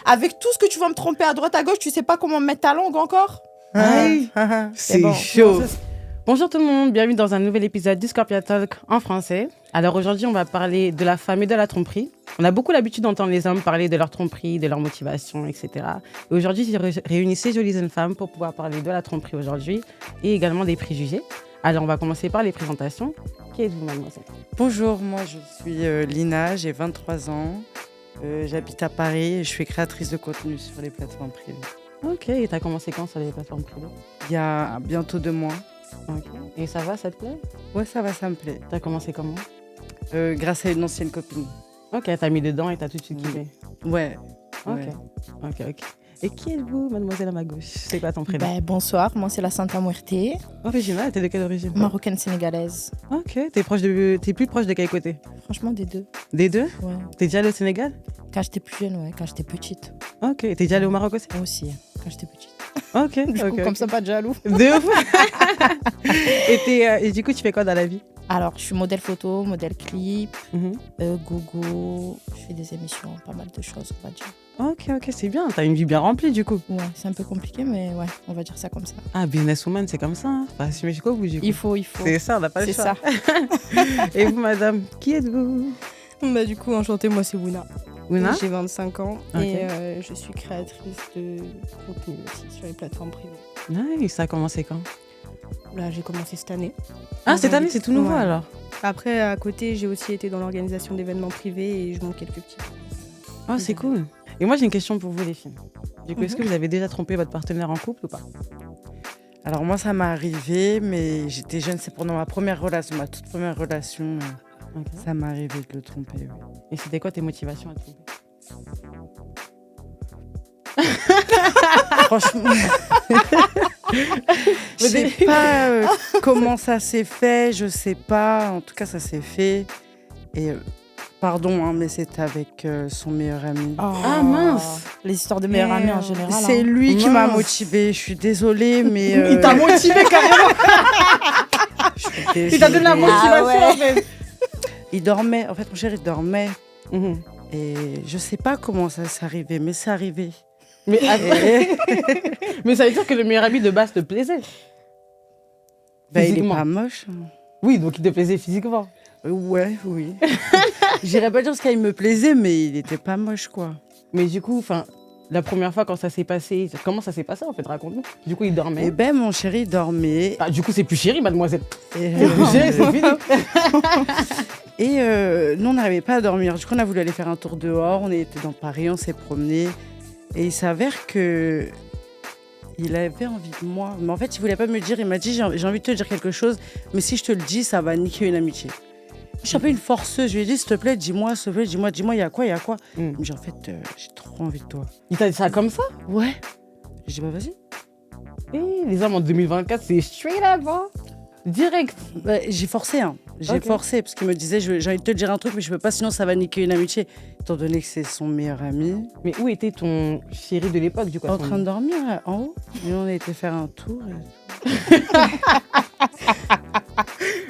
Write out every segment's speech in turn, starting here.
Avec tout ce que tu vas me tromper à droite, à gauche, tu sais pas comment mettre ta langue encore? Aïe, c'est bon. chaud. Bonjour tout le monde, bienvenue dans un nouvel épisode du Scorpia Talk en français. Alors aujourd'hui, on va parler de la femme et de la tromperie. On a beaucoup l'habitude d'entendre les hommes parler de leur tromperie, de leur motivation, etc. Et aujourd'hui, j'ai réuni ces jolies jeunes femmes pour pouvoir parler de la tromperie aujourd'hui et également des préjugés. Alors on va commencer par les présentations. Qui êtes-vous, mademoiselle? Bonjour, moi je suis Lina, j'ai 23 ans. J'habite à Paris et je suis créatrice de contenu sur les plateformes privées. Ok, et t'as commencé quand sur les plateformes privées? Il y a bientôt 2 mois. Ok, et ça va, ça te plaît? Ouais, ça va, ça me plaît. T'as commencé comment? Grâce à une ancienne copine. Ok, t'as mis dedans et t'as tout de suite kiffé. Ouais. Ok, ouais. ok. Et qui êtes-vous, mademoiselle à ma gauche? C'est quoi ton prénom? Bonsoir, moi c'est la Santa Muerte, Original, t'es de quelle origine? marocaine sénégalaise. Ok, t'es plus proche de quel côté? Franchement, des deux. Des deux? Ouais. T'es déjà allé au Sénégal? Quand j'étais plus jeune, ouais, quand j'étais petite. Ok, t'es déjà allé au Maroc aussi? Moi aussi, quand j'étais petite. Ok, Du coup, comme ça, pas de jaloux. De ouf. Et du coup, tu fais quoi dans la vie? Alors, je suis modèle photo, modèle clip, Mhm. gogo. Je fais des émissions, pas mal de choses, on va dire. Ok, c'est bien. T'as une vie bien remplie du coup. Ouais, c'est un peu compliqué, mais ouais, on va dire ça comme ça. Ah, businesswoman, c'est comme ça. Hein. Faut assumer jusqu'au bout du coup. Il faut. C'est ça, on n'a pas le C'est choix. ça. Et vous, madame, qui êtes-vous? Du coup, enchantée, moi c'est Wuna. Ouna? J'ai 25 ans Ok. et je suis créatrice de contenu aussi sur les plateformes privées. Nice, ça a commencé quand? Là, j'ai commencé cette année. Ah, cette année, c'est tout nouveau Ouais. alors? Après, à côté, j'ai aussi été dans l'organisation d'événements privés et je monte quelques petits. Oh, c'est cool. Et moi, j'ai une question pour vous, les filles. Du coup, est-ce que vous avez déjà trompé votre partenaire en couple ou pas? Alors moi, ça m'est arrivé, mais j'étais jeune. C'est pendant ma première relation, ma toute première relation. Ok. Ça m'est arrivé de le tromper, oui. Et c'était quoi tes motivations à te tromper? Franchement, je sais pas comment ça s'est fait, je sais pas. En tout cas, ça s'est fait. Et pardon, hein, mais c'était avec son meilleur ami. Ah, mince. Les histoires de meilleurs amis en général. C'est hein. lui qui m'a Mince. motivée. Je suis désolée, mais Il t'a motivé carrément. Il t'a donné la motivation Ah ouais. en fait. Il dormait. En fait, mon chéri dormait. Mhm. Et je sais pas comment ça s'est arrivé, mais c'est arrivé. Mais, Et- mais ça veut dire que le meilleur ami de base te plaisait. il est Physiquement. pas moche. Oui, donc il te plaisait physiquement. Ouais, oui. J'irais pas dire ce qu'il me plaisait, mais il était pas moche, quoi. Mais du coup, la première fois quand ça s'est passé, comment ça s'est passé en fait? Raconte-nous. Du coup, il dormait. Et ben, mon chéri dormait. Ah, du coup, c'est plus chéri, mademoiselle. Et, C'est plus chéri, c'est fini. nous, on n'arrivait pas à dormir. Du coup, on a voulu aller faire un tour dehors. On était dans Paris, on s'est promené. Et il s'avère que il avait envie de moi. Mais en fait, il voulait pas me le dire. Il m'a dit, j'ai envie de te dire quelque chose, mais si je te le dis, ça va niquer une amitié. Je suis un peu une forceuse. Je lui ai dit, s'il te plaît, dis-moi, il y a quoi, il y a quoi. Mm. Il me dit, en fait, j'ai trop envie de toi. Il t'a dit ça comme ça? Ouais. Je dis, bah vas-y. Eh, les hommes en 2024, c'est straight up, hein. Direct. Bah, j'ai forcé, hein. J'ai Ok. forcé parce qu'il me disait, j'ai envie de te dire un truc, mais je peux pas, sinon ça va niquer une amitié. Étant donné que c'est son meilleur ami. Mais où était ton chéri de l'époque, du coup? En train de dormir en haut. Et on a été faire un tour.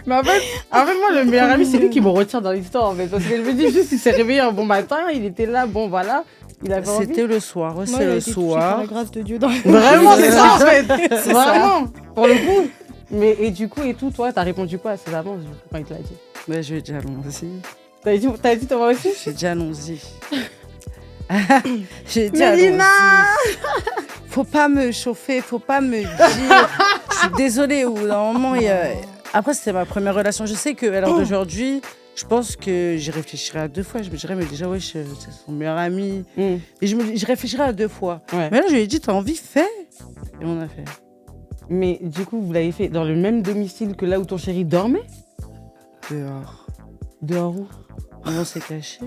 Mais en fait, moi, le meilleur ami, c'est lui qui me retient dans l'histoire, en fait. Parce que je me dis juste, il s'est réveillé un bon matin, il était là, bon, voilà. Il avait envie. C'était le soir. Ouais, Moi, c'est il a le été touché par soir. la grâce de Dieu dans Vraiment, c'est ça, en fait. C'est Vraiment, pour le coup. Mais, et du coup, toi, t'as répondu quoi à ses avances, du coup, quand il te l'a dit? Ouais, je lui ai dit, allons-y. T'as dit toi aussi? J'ai dit, allons-y. J'ai dit, Mais Lina allons-y. Faut pas me chauffer, faut pas me dire. Je suis désolée. Au bout d'un moment, après, c'était ma première relation. Je sais qu'à l'heure d'aujourd'hui, je pense que j'y réfléchirai à 2 fois. Je me dirais, mais déjà, ouais, c'est son meilleur ami. Mm. Et je réfléchirai à 2 fois. Ouais. Mais là, je lui ai dit, t'as envie, fais. Et on a fait. Mais du coup, vous l'avez fait dans le même domicile que là où ton chéri dormait? Dehors. Dehors où? On s'est caché.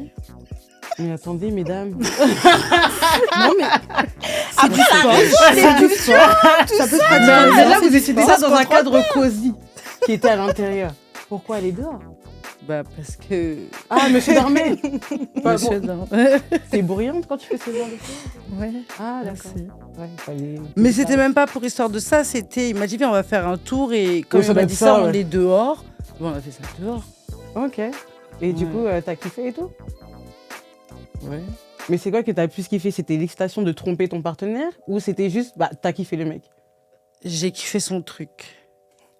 Mais attendez, mesdames. Non, mais C'est du sport. c'est du sport. Ça peut se pratiquer. Mais là, vous c'est étiez du déjà sport. dans un cadre cosy qui était à l'intérieur. Pourquoi aller dehors? Bah, parce que. Ah, monsieur dormait. Monsieur dort. T'es bruyante quand tu fais ce genre de choses? Ouais. Ah, d'accord. Merci. Ouais, il fallait... Mais c'était même pas pour histoire de ça, c'était. Il m'a dit, viens, on va faire un tour. Et quand Oui, ça il doit m'a être dit ça, ça, on ouais. est dehors. Bon, on a fait ça dehors. Ok. Et du Ouais. coup, t'as kiffé et tout? Ouais. Mais c'est quoi que t'as plus kiffé? C'était l'excitation de tromper ton partenaire ou c'était juste, t'as kiffé le mec? J'ai kiffé son truc.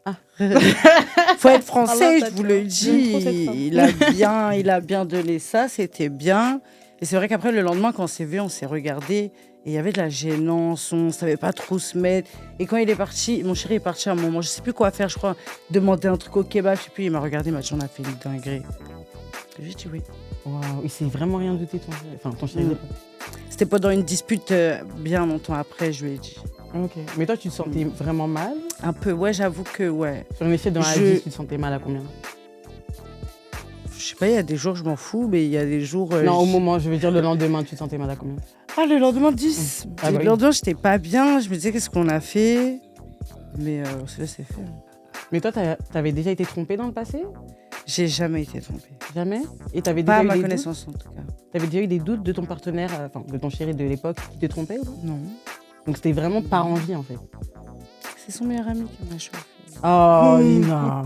Ah. Faut être français, Ah, je vous le j'aime trop cette dis. femme. Il a bien donné ça, c'était bien. Et c'est vrai qu'après, le lendemain, quand on s'est vu, on s'est regardé. Et il y avait de la gênance, on ne savait pas trop se mettre. Et quand il est parti, mon chéri est parti à un moment, je ne sais plus quoi faire, je crois, demander un truc au kebab, je sais plus, il m'a regardé, il m'a dit, on a fait une dinguerie. J'ai dit oui. Waouh, il s'est vraiment rien douté, ton chéri. Enfin, ton chéri. C'était pendant une dispute bien longtemps après, je lui ai dit. Ok. Mais toi, tu te sentais vraiment mal? Un peu, ouais, j'avoue que, ouais. Sur une échelle dans la Je- 10, tu te sentais mal à combien? Je sais pas, il y a des jours, je m'en fous, mais il y a des jours. Non, au je- moment, je veux dire le lendemain, tu te sentais mal à combien? Ah, le lendemain 10. Ah bah Le oui. lendemain, j'étais pas bien. Je me disais, qu'est-ce qu'on a fait? Mais on s'est laissé faire. Mais toi, t'avais déjà été trompée dans le passé? J'ai jamais été trompée. Jamais? Et t'avais Pas déjà à eu ma des doutes? connaissance, en tout cas. T'avais déjà eu des doutes de ton partenaire, enfin de ton chéri de l'époque qui te trompait ou pas? Non. Donc c'était vraiment par envie en fait. C'est son meilleur ami qui m'a chauffé. Oh Lina,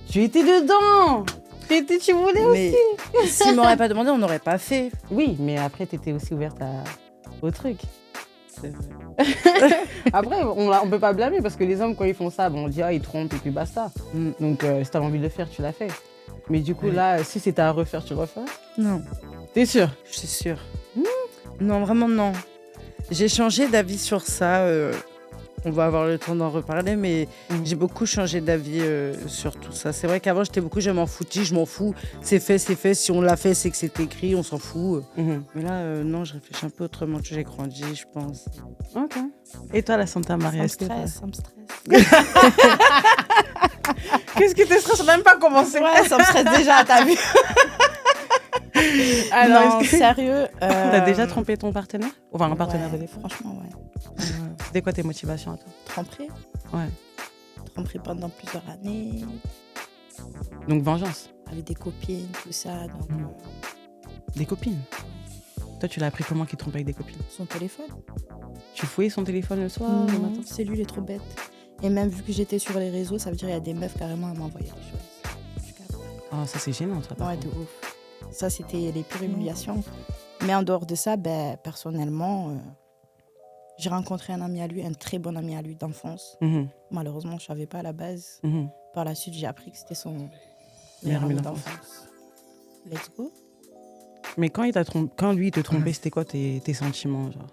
tu étais dedans. Tu voulais aussi. Mais s'il m'aurait pas demandé, on n'aurait pas fait. Oui, mais après t'étais aussi ouverte au truc. C'est vrai. Après, on peut pas blâmer parce que les hommes quand ils font ça, bon, on dit ah ils trompent et puis basta. Mm. Donc si t'avais envie de le faire, tu l'as fait. Mais du coup Ouais. là, si c'était à refaire, tu refais? Non, T'es sûre? je suis sûre. Non, vraiment non. J'ai changé d'avis sur ça. On va avoir le temps d'en reparler, mais j'ai beaucoup changé d'avis sur tout ça. C'est vrai qu'avant, j'étais beaucoup, je m'en foutis, je m'en fous. C'est fait, c'est fait. Si on l'a fait, c'est que c'est écrit, on s'en fout. Mhm. Mais là, non, je réfléchis un peu autrement. J'ai grandi, je pense. Ok. Et toi, la Santa Maria, Ça me stresse. qu'est-ce qui te stresse? On n'a même pas commencé. Ouais, ça me stresse déjà, t'as vu? Alors, Non, est-ce que sérieux. t'as déjà trompé ton partenaire? Enfin, un partenaire de Ouais, l'époque. franchement, ouais. C'était quoi tes motivations à toi? Tromperie. Ouais. Tromperie pendant plusieurs années, Donc vengeance. avec des copines, tout ça. Donc, Des copines. Toi, tu l'as appris comment qu'il trompait avec des copines? son téléphone. Tu fouillais son téléphone le soir, le Non, matin? c'est lui, il est trop bête. Et même vu que j'étais sur les réseaux, ça veut dire qu'il y a des meufs carrément à m'envoyer des choses. Je capte. Ah, ça c'est gênant, ça. par Ouais, de contre. ouf. Ça, c'était les pures humiliations. Mais en dehors de ça, personnellement, j'ai rencontré un ami à lui, un très bon ami à lui d'enfance. Mhm, Malheureusement, je ne savais pas à la base. mhm. Par la suite, j'ai appris que c'était son Meilleur meilleur ami ami d'enfance. d'enfance. Let's go. Mais quand, quand lui il te trompait, c'était quoi tes sentiments genre?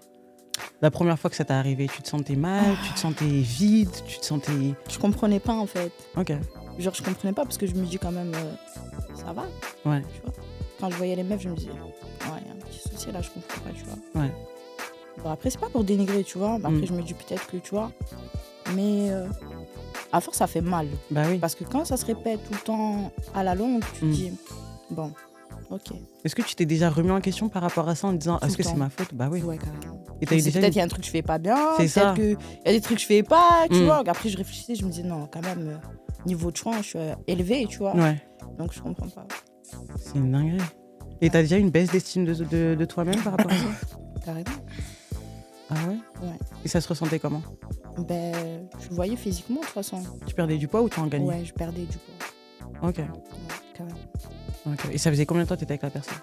La première fois que ça t'est arrivé, tu te sentais mal, tu te sentais vide, tu te sentais... Je comprenais pas, en fait. Ok. Genre, je comprenais pas parce que je me dis quand même, ça va. Ouais. Tu vois. Quand je voyais les meufs, je me disais, ouais, il y a un petit souci là, je comprends pas, tu vois. Ouais. Bon, après, c'est pas pour dénigrer, tu vois. Mais après, Mm. je me dis peut-être que, tu vois. Mais à force, ça fait mal. Bah oui. Parce que quand ça se répète tout le temps à la longue, tu te Mm. dis, bon, ok. Est-ce que tu t'es déjà remis en question par rapport à ça en disant Tout est-ce le que c'est temps. ma faute? Bah oui. Ouais, carrément. Et t'as eu déjà Peut-être il y a un truc que je fais pas bien, C'est ça. peut-être qu'il y a des trucs que je fais pas, tu Mm. vois. Après, je réfléchissais, je me disais, non, quand même, niveau de choix, je suis élevée, tu vois. Ouais. Donc, je comprends pas. C'est une dinguerie. Et t'as déjà une baisse d'estime de toi-même par rapport à ça? Carrément. Ah ouais? Ouais. Et ça se ressentait comment? Je le voyais physiquement, de toute façon. Tu perdais du poids ou tu en gagnais? Ouais, je perdais du poids. Ok. Ouais, quand même. Ok. Et ça faisait combien de temps que t'étais avec la personne?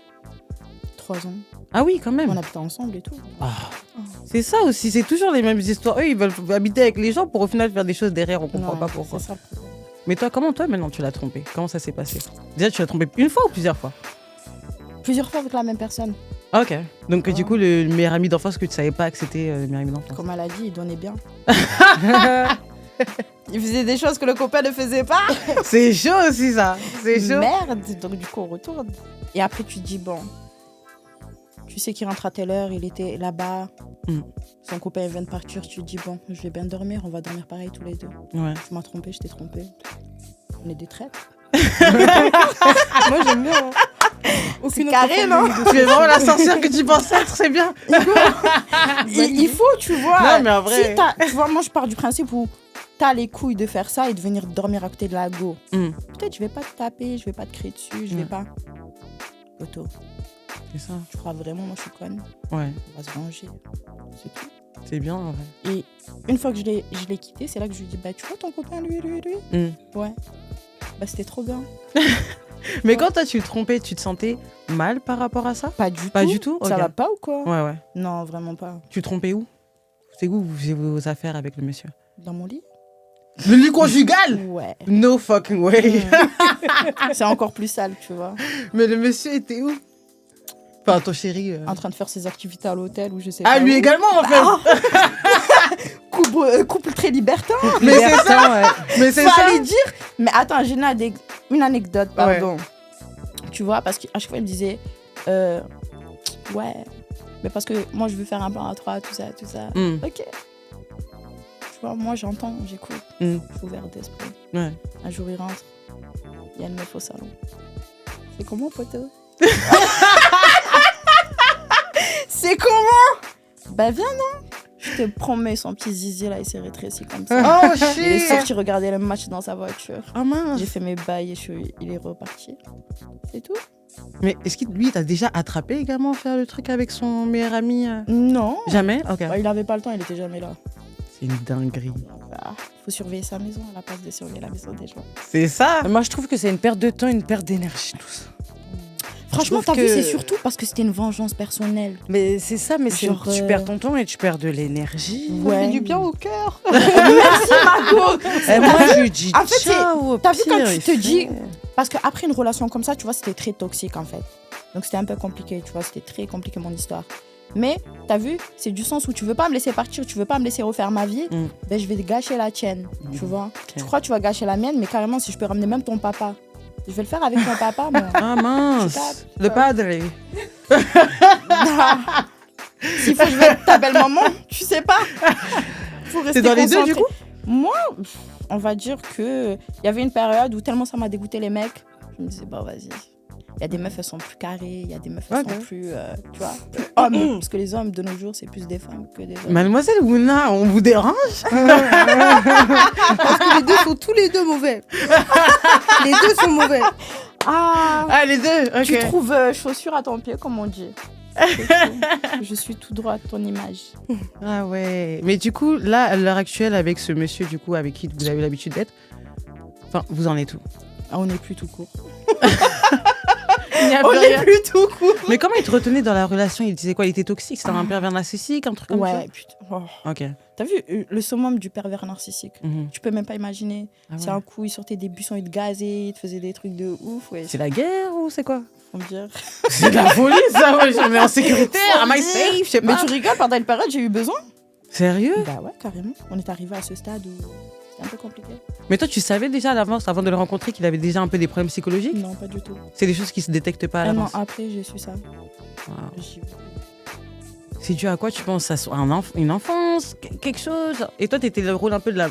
3 ans. Ah oui, quand même. On habitait ensemble et tout. Ah. C'est ça aussi, c'est toujours les mêmes histoires. Eux, ils veulent habiter avec les gens pour au final faire des choses derrière, on comprend Ouais, pas pourquoi. C'est ça le problème. Mais toi, comment toi maintenant tu l'as trompé? Comment ça s'est passé? Déjà, tu l'as trompé une fois ou plusieurs fois? Plusieurs fois avec la même personne. Ah, ok. Donc du Ouais. coup, le meilleur ami d'enfance que tu savais pas que c'était le meilleur ami d'enfance. Comme elle a dit, il donnait bien. Il faisait des choses que le copain ne faisait pas. C'est chaud aussi ça. C'est chaud. Merde. Donc du coup, on retourne. Et après, tu te dis, bon, tu sais qu'il rentre à telle heure, il était là-bas. Mm. Son copain vient de partir. Tu te dis, bon, je vais bien dormir, on va dormir pareil tous les deux. Ouais. Tu m'as trompé, je t'ai trompé. On est des traîtres. Moi, j'aime bien. hein. C'est carré, non? Tu es vraiment la sorcière que tu penses être, c'est bien. Il faut, tu vois. Non, mais en vrai- Si t'as- tu vois, moi, je pars du principe où t'as les couilles de faire ça et de venir dormir à côté de la go. Mm. Peut-être je vais pas te taper, je vais pas te crier dessus, je vais Ouais. pas. Auto, C'est ça. tu crois vraiment, moi, je suis conne. Ouais. On va se venger. C'est tout. C'est bien en vrai. Et une fois que je l'ai quitté, c'est là que je lui dis, bah, tu vois ton copain, lui. Mm. Ouais. Bah, c'était trop bien. Mais quand toi, tu te trompais, tu te sentais mal par rapport à ça? Pas du tout. Pas du tout? Ça Ok. va pas ou quoi? Ouais. Non, vraiment pas. Tu te trompais où? C'est où vous faisiez vos affaires avec le monsieur? Dans mon lit? Le lit conjugal? Ouais. No fucking way. C'est encore plus sale, tu vois. Mais le monsieur était où? Enfin, ton chéri. En train de faire ses activités à l'hôtel ou je sais Ah, pas. lui où. également, en fait. Couple très libertin. Mais c'est ça. Mais c'est ça. Fallait dire. Mais attends, j'ai une anecdote, pardon. Tu vois, parce qu'à chaque fois, il me disait ouais, mais parce que moi, je veux faire un plan à 3, tout ça. Ok. Tu vois, moi, j'entends, j'écoute. Je suis ouvert d'esprit. Ouais. Un jour, il rentre. Il y a une meuf au salon. C'est comment, poteau? C'est comment? Bah, viens, non? Je te promets, son petit zizi, là, il s'est rétréci comme ça. Oh Il est shit. sorti regarder le match dans sa voiture. Oh mince. J'ai fait mes bails et il est reparti. C'est tout? Mais est-ce qu'il lui t'a déjà attrapé également faire le truc avec son meilleur ami Non. Jamais. Ok. Bah, il avait pas le temps, il était jamais là. C'est une dinguerie. Bah, faut surveiller sa maison à la place de surveiller la maison des gens. C'est ça. Moi, je trouve que c'est une perte de temps, une perte d'énergie, tout ça. Franchement, Je t'as trouve vu, que- c'est surtout parce que c'était une vengeance personnelle. Mais c'est ça, mais Genre, tu perds ton temps et tu perds de l'énergie. Ouais. Ça fait du bien au cœur. Merci, Margot. Et moi, je lui dis En fait, c'est- ciao. au t'as vu pire, quand tu il te dis- fait- Parce qu'après une relation comme ça, tu vois, c'était très toxique en fait. Donc c'était un peu compliqué, tu vois, c'était très compliqué mon histoire. Mais t'as vu, c'est du sens où tu veux pas me laisser partir, tu veux pas me laisser refaire ma vie, ben je vais gâcher la tienne, tu vois. Tu crois que tu vas gâcher la mienne, mais carrément si je peux ramener même ton papa, je vais le faire avec ton papa, moi. Ah mince. Tu captes, Le padre. S'il faut que je vais être ta belle-maman, tu sais pas. Faut rester C'est dans les deux concentré. du coup? Moi, on va dire que il y avait une période où tellement ça m'a dégoûté les mecs, je me disais bah vas-y. Il y a des meufs, elles sont plus carrées, il y a des meufs, elles sont plus, tu vois, plus hommes. Parce que les hommes de nos jours, c'est plus des femmes que des hommes. Mademoiselle Ouna, on vous dérange? Parce que les deux sont tous les deux mauvais. Les deux sont mauvais. Ah, Ah, les deux. Ok. tu trouves chaussure à ton pied, comme on dit. C'est tout. Je suis tout droit à ton image. Ah ouais. Mais du coup, là, à l'heure actuelle, avec ce monsieur, du coup, avec qui vous avez l'habitude d'être, enfin, vous en êtes où? Ah, on n'est plus tout court. On n'est plus tout court. Mais comment il te retenait dans la relation? Il disait quoi? Il était toxique? C'était un pervers narcissique, un truc comme Ouais, putain. Oh. ça? Ok. T'as vu le summum du pervers narcissique? Mhm. Tu peux même pas imaginer. Ah C'est ouais. un coup, il sortait des buissons, il te gazait, il te faisait des trucs de ouf. Ouais, C'est la guerre ou c'est quoi? faut me dire. C'est de la folie, ça. Ouais, je me mets en sécurité. Faut Am I dire. safe? Je sais Mais pas. tu rigoles, pendant une période, j'ai eu besoin. Sérieux? Bah ouais, carrément. On est arrivé à ce stade où c'était un peu compliqué. Mais toi, tu savais déjà à l'avance, avant de le rencontrer, qu'il avait déjà un peu des problèmes psychologiques? Non, pas du tout. C'est des choses qui se détectent pas à Un an l'avance. après, j'ai su ça. Wow. J'ai- C'est dû à quoi tu penses? Une enfance? Quelque chose? Et toi, t'étais le rôle un peu de la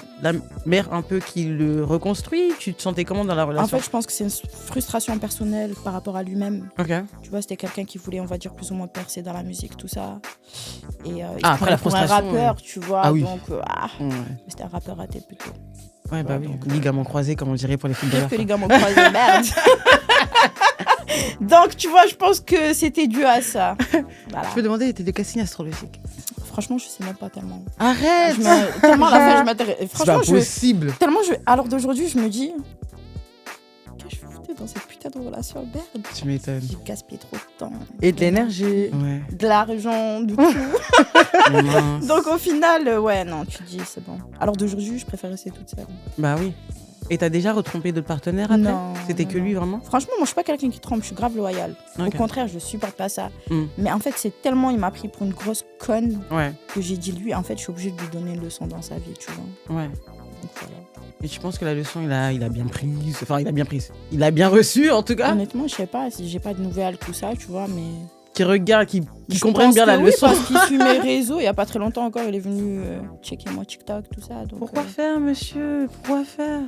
mère un peu qui le reconstruit? Tu te sentais comment dans la En relation? fait, je pense que c'est une frustration personnelle par rapport à lui-même. Ok. Tu vois, c'était quelqu'un qui voulait, on va dire, plus ou moins percer dans la musique, tout ça. Et il Ah, se après la prenait pour un frustration, rappeur, tu vois. Ah oui. Donc, Ouais, c'était un rappeur raté plutôt. ouais bah Ouais, oui. donc, Ligament croisé, comme on dirait pour les Pire footballeurs. que les gars m'ont croisé, merde. Donc, tu vois, je pense que c'était dû à ça. Voilà. Je peux demander, t'es de quel signe astrologique? Franchement, je sais même pas tellement. Arrête! Tellement à la fin, je m'intéresse. C'est Franchement, pas possible! à l'heure d'aujourd'hui, je me dis, qu'est-ce que je foutais dans cette putain de relation? Merde. Tu m'étonnes. J'ai gaspillé trop de temps. Et de l'énergie. Ouais. De l'argent, de tout. Mince. Donc au final, ouais, non, tu te dis, c'est bon. Alors d'aujourd'hui, je préfère rester toute seule. Bah oui. Et t'as déjà retrompé d'autres partenaires après? Non, C'était non, que lui vraiment? Franchement, moi, je suis pas quelqu'un qui trompe, je suis grave loyale. Ok. Au contraire, je supporte pas ça. Mm. Mais en fait, c'est tellement, il m'a pris pour une grosse conne Ouais, que j'ai dit, lui, en fait, je suis obligée de lui donner une leçon dans sa vie, tu vois. ouais. Donc voilà. Et tu penses que la leçon, il a bien prise? Enfin, il a bien prise. Il a bien reçu en tout cas? Honnêtement, je sais pas si j'ai pas de nouvelles, tout ça, tu vois, mais. Qui regarde, qui Je comprenne pense bien que la oui, leçon. Parce qu'il suit mes réseaux, il y a pas très longtemps encore, il est venu checker mon TikTok, tout ça. Donc, Pourquoi faire, monsieur? Pourquoi faire?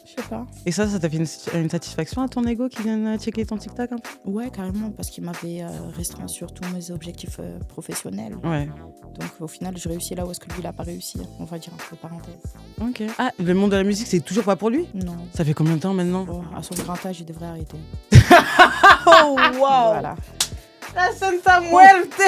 je sais pas. Et ça t'a fait une satisfaction à ton ego qui vienne checker ton TikTok un peu? Ouais, carrément, parce qu'il m'avait restreint sur tous mes objectifs professionnels. Ouais. Donc au final, je réussis là où est-ce que lui, il a pas réussi, on va dire entre parenthèses. Ok. Ah, le monde de la musique, c'est toujours pas pour lui? Non. Ça fait combien de temps maintenant? Oh, à son grand âge, il devrait arrêter. Oh, wow! Voilà. La Santa Muerte!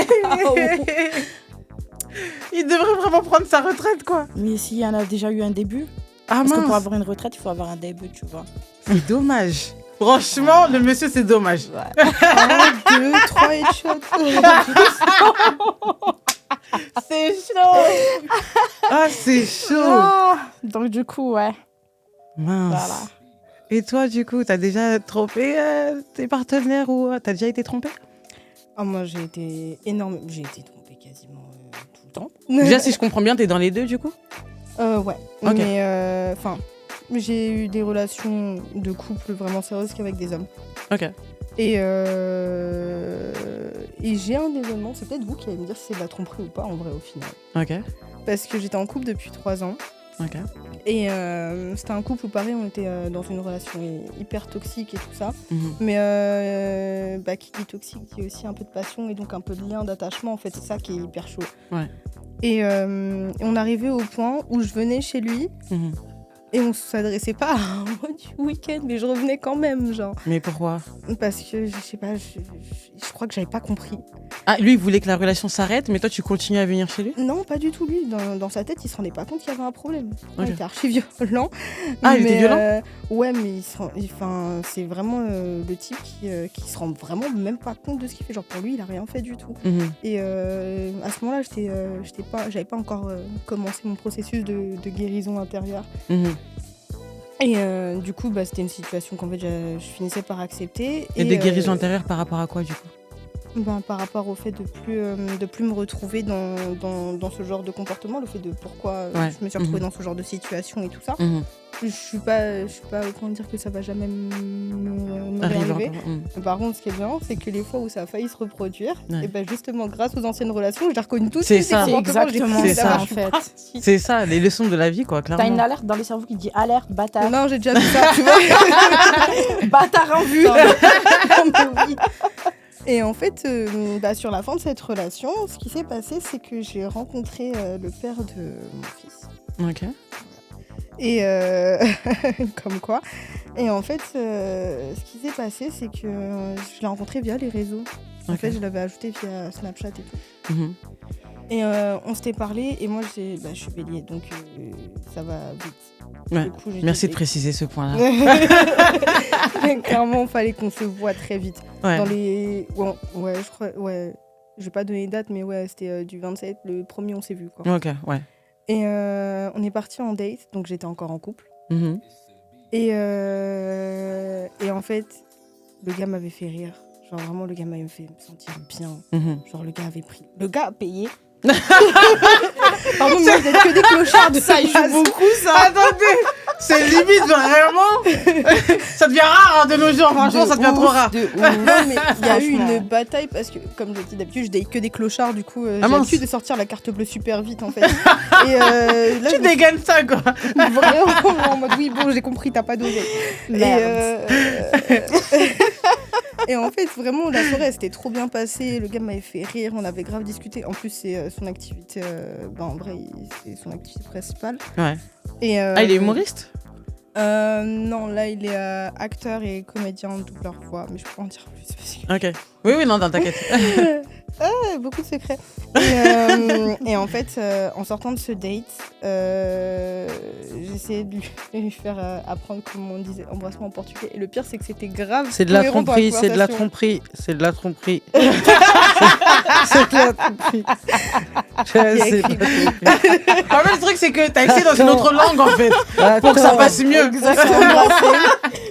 Il devrait vraiment prendre sa retraite, quoi. Mais s'il y en a déjà eu un début, Ah parce que mince, pour avoir une retraite, il faut avoir un début, tu vois. c'est dommage. Franchement, le monsieur, c'est dommage. 1, 2, 3 headshots. C'est chaud. Ah, c'est chaud. Ah, donc du coup, ouais. Mince. Voilà. Et toi, du coup, t'as déjà trompé tes partenaires ou t'as déjà été trompée? Ah, moi, j'ai été trompée quasiment tout le temps. Déjà, si je comprends bien, t'es dans les deux, du coup? Ouais. Ok. Mais, enfin, j'ai eu des relations de couple vraiment sérieuses qu'avec des hommes. Ok. Et j'ai un événement, c'est peut-être vous qui allez me dire si c'est de la tromperie ou pas, en vrai, au final. Ok. Parce que j'étais en couple depuis 3 ans. Ok. Et c'était un couple où, pareil, on était dans une relation hyper toxique et tout ça. Mhm. Mais qui dit toxique dit aussi un peu de passion et donc un peu de lien, d'attachement. En fait, c'est ça qui est hyper chaud. Ouais. Et on arrivait au point où je venais chez lui Mhm. et on s'adressait pas à un mode du week-end, mais je revenais quand même, genre. Mais pourquoi? Parce que, je sais pas, je crois que j'avais pas compris. Ah, lui, il voulait que la relation s'arrête, mais toi, tu continues à venir chez lui? Non, pas du tout, lui. Dans sa tête, il se rendait pas compte qu'il y avait un problème. Ok. Il était archi violent. Ah, il était violent? Ouais, mais c'est vraiment le type qui se rend vraiment même pas compte de ce qu'il fait. Genre, pour lui, il a rien fait du tout. Mhm. Et à ce moment-là, j'avais pas encore commencé mon processus de guérison intérieure. Mhm. Et du coup, c'était une situation qu'en fait, je finissais par accepter. Et des guérisons intérieures par rapport à quoi, du coup? Par rapport au fait de plus me retrouver dans ce genre de comportement, le fait de pourquoi je me suis retrouvée dans ce genre de situation et tout ça. Mhm. Je suis pas au point de dire que ça va jamais me Arrive réarriver. encore. Mhm. Mais par contre, ce qui est bien, c'est que les fois où ça a failli se reproduire, Ouais. et justement, grâce aux anciennes relations, j'ai reconnu tout de C'est suite ça. les comportements, j'ai Exactement dit, C'est ça ça. va, en je suis fait. partie. C'est ça, les leçons de la vie, quoi, T'as clairement. une alerte dans le cerveau qui dit alerte, bâtard. Non, j'ai déjà vu ça, tu vois. Bâtard en vue. Non, mais oui. Et en fait, sur la fin de cette relation, ce qui s'est passé, c'est que j'ai rencontré le père de mon fils. Ok. Et comme quoi. Et en fait, ce qui s'est passé, c'est que je l'ai rencontré via les réseaux. En Ok. fait, je l'avais ajouté via Snapchat et tout. Mhm. Et on s'était parlé, et moi, je suis bélier, donc ça va vite. Ouais. Du coup, j'ai Merci de dit- préciser ce point-là. Clairement, il fallait qu'on se voit très vite. Ouais. Dans les... Ouais, je crois... Ouais. Je vais pas donner de date, mais ouais, c'était du 27. Le premier, on s'est vu, quoi. Ok, ouais. Et on est parti en date, donc j'étais encore en couple. Mhm. Et en fait, le gars m'avait fait rire. Genre vraiment, le gars m'avait fait me sentir bien. Mhm. Genre le gars avait pris... Le gars a payé. Pardon, mais vous êtes que des clochards de ça, il joue beaucoup, ça. Attendez, c'est limite vraiment. Ça devient rare hein, de nos jours, franchement, ça devient trop rare. Non, mais il y a eu Franchement. une bataille parce que, comme je le dis d'habitude, je date que des clochards, du coup, j'ai mince. l'habitude de sortir la carte bleue super vite, en fait. Et là, Tu je me dégaines ça, quoi. suis vraiment en mode, oui, bon, j'ai compris, t'as pas dosé. Et en fait, vraiment, la soirée, elle s'était trop bien passée. Le gars m'avait fait rire, on avait grave discuté. En plus, c'est son activité, en vrai, c'est son activité principale. Ouais. Et, Ah, il est humoriste? Non, là, il est acteur et comédien en doubleur voix, mais je peux pas en dire plus parce que... Ok. Oui, non, t'inquiète. Beaucoup de secrets. Et en fait, en sortant de ce date, j'essayais de lui faire apprendre comment on disait embrassement en portugais. Et le pire, c'est que c'était grave. C'est de la cohérent dans tromperie, c'est de la conversation. tromperie, c'est de la tromperie. C'est de la tromperie. Il y a C'est écrit de la tromperie. En fait, le truc, c'est que t'as essayé dans une autre langue, en fait, pour que ça Attends. passe mieux.